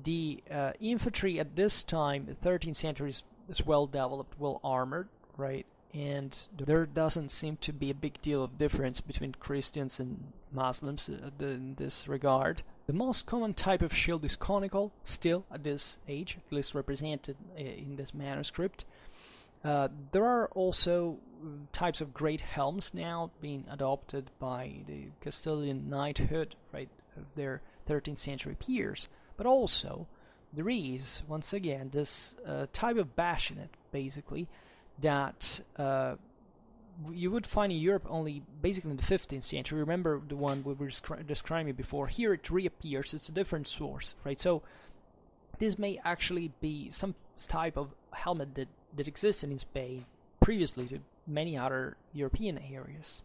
The infantry at this time, the 13th century, is well developed, well armored, right? And there doesn't seem to be a big deal of difference between Christians and Muslims in this regard. The most common type of shield is conical, still at this age, at least represented in this manuscript. There are also types of great helms now being adopted by the Castilian knighthood, right, of their 13th century peers. But also, there is, once again, this type of bassinet, basically, that you would find in Europe only basically in the 15th century. Remember the one we were describing before. Here it reappears. It's a different source, right? So this may actually be some type of helmet that existed in Spain previously to many other European areas.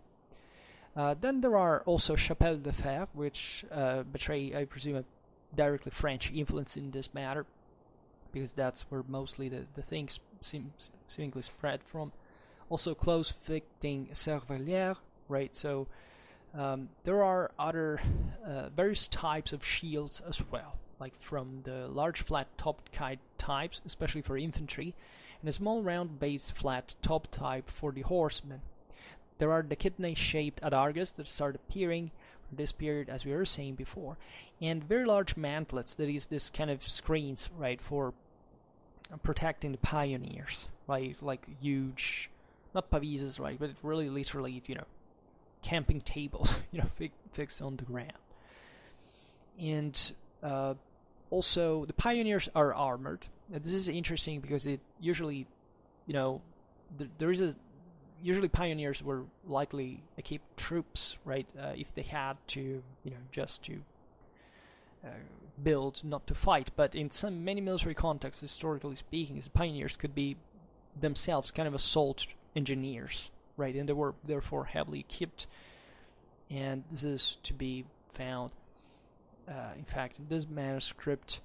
Then there are also chapelles de fer, which betray, I presume, a directly French influence in this matter, because that's where mostly the things seemingly spread from. Also close-fitting cervelière, right? So there are other various types of shields as well, like from the large flat-topped kite types, especially for infantry, and a small round-based flat-top type for the horsemen. There are the kidney-shaped adargas that start appearing from this period, as we were saying before, and very large mantlets, that is, this kind of screens, right, for protecting the pioneers, right, like huge, not pavises, right, but really literally, camping tables, fixed on the ground. And also, the pioneers are armored. Now, this is interesting because it usually, usually pioneers were likely equipped troops, right? If they had to, just to build, not to fight. But in many military contexts, historically speaking, the pioneers could be themselves kind of assault engineers, right? And they were therefore heavily equipped. And this is to be found, in fact, in this manuscript.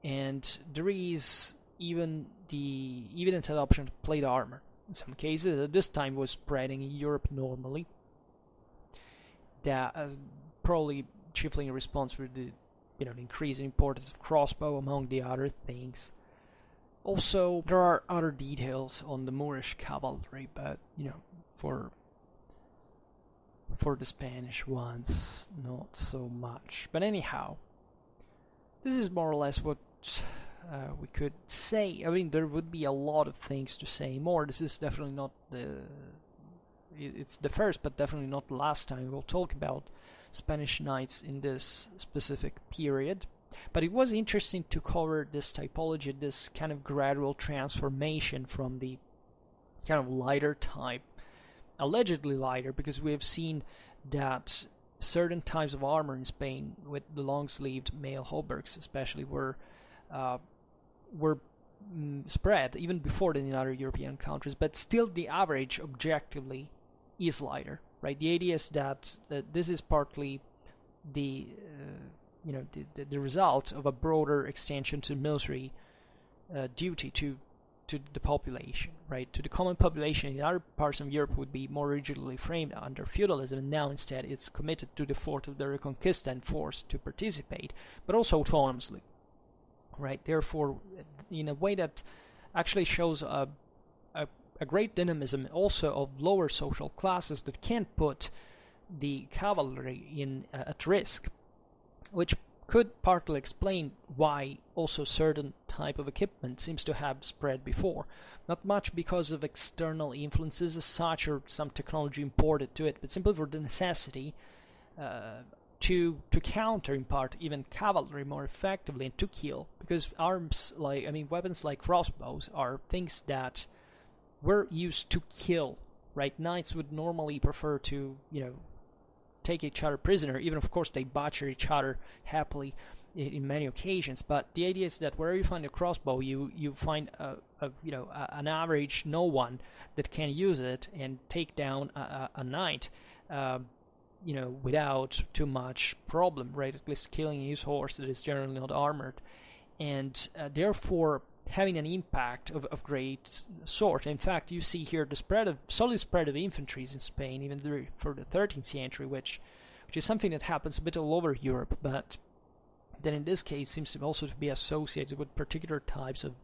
And there is even the evident adoption of plate armor. In some cases, at this time was spreading in Europe normally. That probably chiefly in response to the increasing importance of crossbow, among the other things. Also, there are other details on the Moorish cavalry, but for the Spanish ones, not so much. But anyhow, this is more or less what we could say. I mean, there would be a lot of things to say more. This is definitely not it's the first, but definitely not the last time we'll talk about Spanish knights in this specific period. But it was interesting to cover this typology, this kind of gradual transformation from the kind of lighter type, allegedly lighter, because we have seen that certain types of armor in Spain, with the long-sleeved male hauberks especially, were spread even before in other European countries, but still the average objectively is lighter, right? The idea is that this is partly the result of a broader extension to military duty to the population, right? To the common population in other parts of Europe would be more rigidly framed under feudalism, and now instead it's committed to the fort of the Reconquista and forced to participate, but also autonomously, right? Therefore, in a way that actually shows a great dynamism also of lower social classes that can't put the cavalry at risk, which could partly explain why also certain type of equipment seems to have spread before. Not much because of external influences as such or some technology imported to it, but simply for the necessity to counter in part even cavalry more effectively and to kill, because weapons like crossbows are things that were used to kill, right? Knights would normally prefer to take each other prisoner, even of course they butcher each other happily in many occasions, but the idea is that wherever you find a crossbow, you find an average no one that can use it and take down a knight without too much problem, right? At least killing his horse that is generally not armored, and therefore having an impact of great sort. In fact, you see here the solid spread of infantries in Spain, even for the 13th century, which is something that happens a bit all over Europe, but then in this case seems to also to be associated with particular types of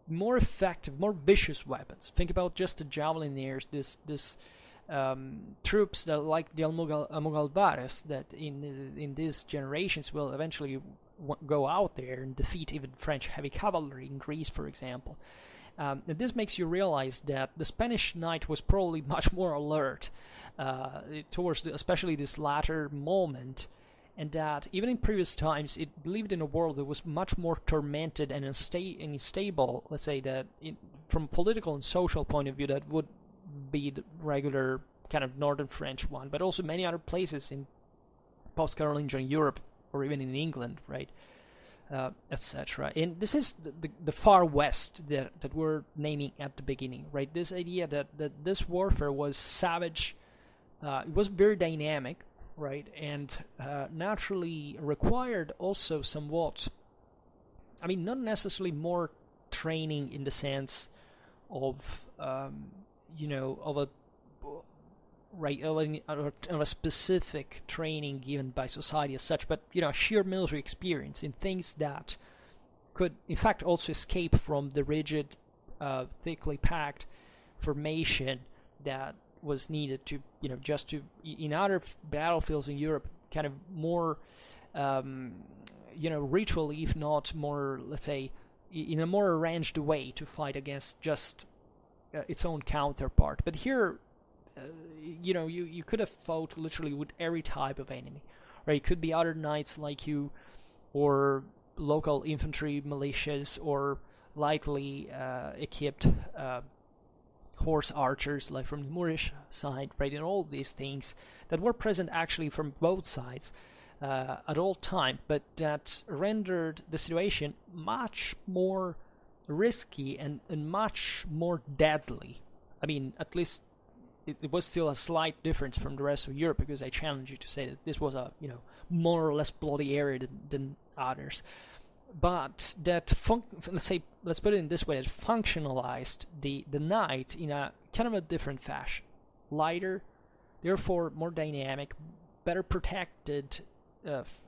more effective, more vicious weapons. Think about just the javelineers, this troops that like the Almogalvares that in these generations will eventually go out there and defeat even French heavy cavalry in Greece, for example. And this makes you realize that the Spanish knight was probably much more alert towards especially this latter moment, and that even in previous times it lived in a world that was much more tormented and unstable, let's say, that from a political and social point of view that would be the regular kind of northern French one, but also many other places in post-Carolingian Europe or even in England, right? etc. And this is the far west that we're naming at the beginning, right? This idea that this warfare was savage, it was very dynamic, right? And naturally required also somewhat, I mean, not necessarily more training in the sense of, you know, of a right of a specific training given by society as such, but you know, sheer military experience in things that could in fact also escape from the rigid, thickly packed formation that was needed to, you know, just to in other battlefields in Europe, kind of more, you know, ritually, if not more, let's say, in a more arranged way to fight against just its own counterpart. But here, you know, you could have fought literally with every type of enemy, right? It could be other knights like you, or local infantry militias, or lightly equipped horse archers, like from the Moorish side, right? And all these things that were present actually from both sides at all time, but that rendered the situation much more risky and much more deadly. I mean, at least it was still a slight difference from the rest of Europe, because I challenge you to say that this was a, you know, more or less bloody area than others. But that, let's put it in this way, it functionalized the knight in a kind of a different fashion. Lighter, therefore more dynamic, better protected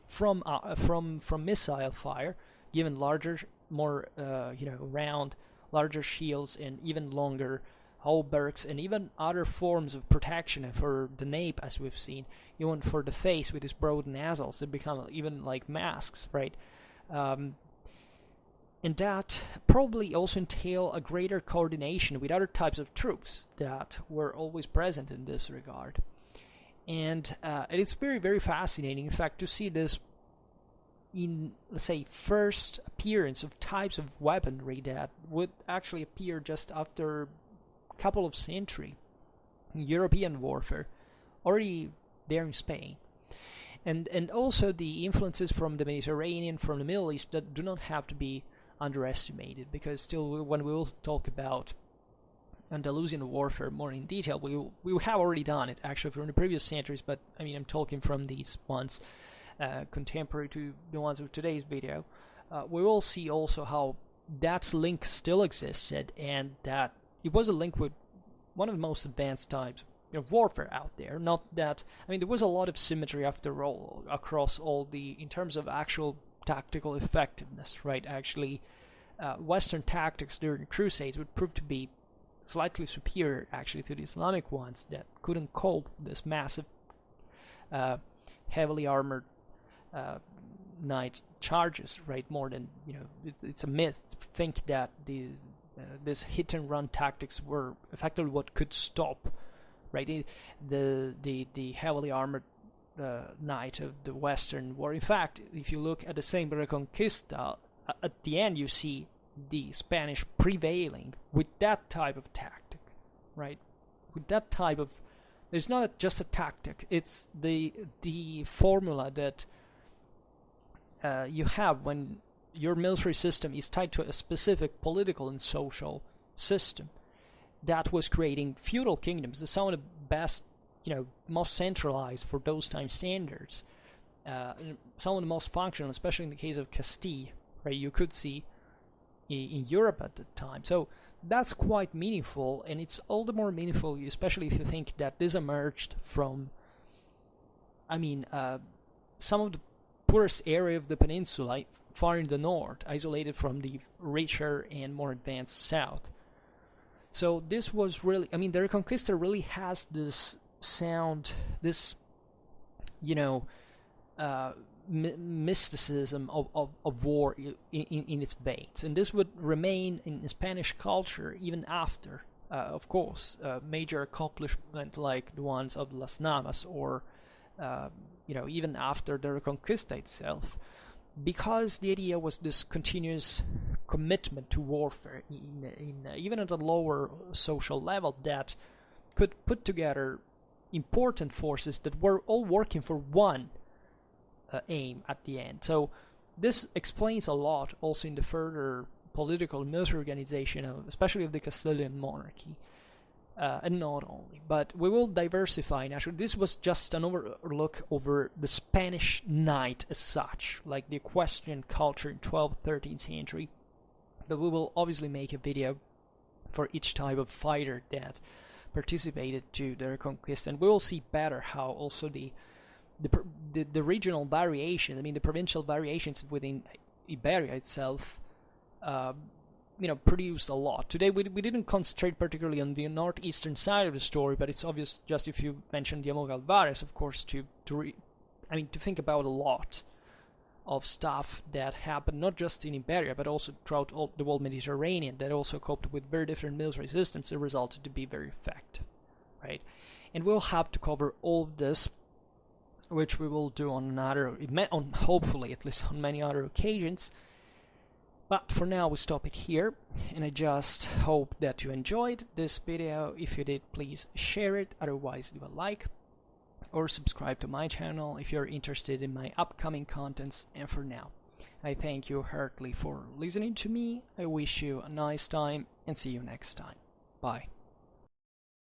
from missile fire, given larger, more you know, round, larger shields, and even longer hauberks, and even other forms of protection for the nape, as we've seen, even for the face with its broad nasals. They become even like masks, right? And that probably also entail a greater coordination with other types of troops that were always present in this regard. And it's very, very fascinating, in fact, to see this in, let's say, first appearance of types of weaponry that would actually appear just after couple of centuries European warfare, already there in Spain, and also the influences from the Mediterranean, from the Middle East, that do not have to be underestimated, because still, when we will talk about Andalusian warfare more in detail, we have already done it actually from the previous centuries, but I mean, I'm talking from these ones contemporary to the ones of today's video. We will see also how that link still existed, and that it was a link with one of the most advanced types of warfare out there. Not that, I mean, there was a lot of symmetry after all, across all the, in terms of actual tactical effectiveness, right? Actually, Western tactics during the Crusades would prove to be slightly superior, actually, to the Islamic ones that couldn't cope with this massive, heavily armored knight charges, right? More than, you know, it's a myth to think that this hit and run tactics were effectively what could stop, right, the heavily armored knight of the Western war. In fact, if you look at the same Reconquista, at the end you see the Spanish prevailing with that type of tactic, right? With that type of, it's not just a tactic, it's the formula that you have when your military system is tied to a specific political and social system that was creating feudal kingdoms, some of the best, you know, most centralized for those time standards, some of the most functional, especially in the case of Castile, right? You could see in Europe at the time. So that's quite meaningful, and it's all the more meaningful, especially if you think that this emerged from, I mean, some of the poorest area of the peninsula, far in the north, isolated from the richer and more advanced south. So this was really, I mean, the Reconquista really has this sound, this, you know, mysticism of war in its veins, and this would remain in Spanish culture even after, of course, major accomplishment like the ones of Las Navas, or you know, even after the Reconquista itself, because the idea was this continuous commitment to warfare in even at a lower social level that could put together important forces that were all working for one aim at the end. So this explains a lot also in the further political and military organization, especially of the Castilian monarchy. And not only, but we will diversify naturally. This was just an overlook over the Spanish knight as such, like the equestrian culture in 12th, 13th century. But we will obviously make a video for each type of fighter that participated to the Reconquista, and we will see better how also the regional variations, I mean the provincial variations within Iberia itself, produced a lot. Today we didn't concentrate particularly on the northeastern side of the story, but it's obvious just if you mention Diego Alvarez, of course, to think about a lot of stuff that happened not just in Iberia but also throughout the whole Mediterranean, that also coped with very different military systems that resulted to be very effective, right? And we'll have to cover all of this, which we will do hopefully at least on many other occasions. But for now we stop it here, and I just hope that you enjoyed this video. If you did, please share it, otherwise leave a like or subscribe to my channel if you're interested in my upcoming contents. And for now, I thank you heartily for listening to me. I wish you a nice time and see you next time. Bye.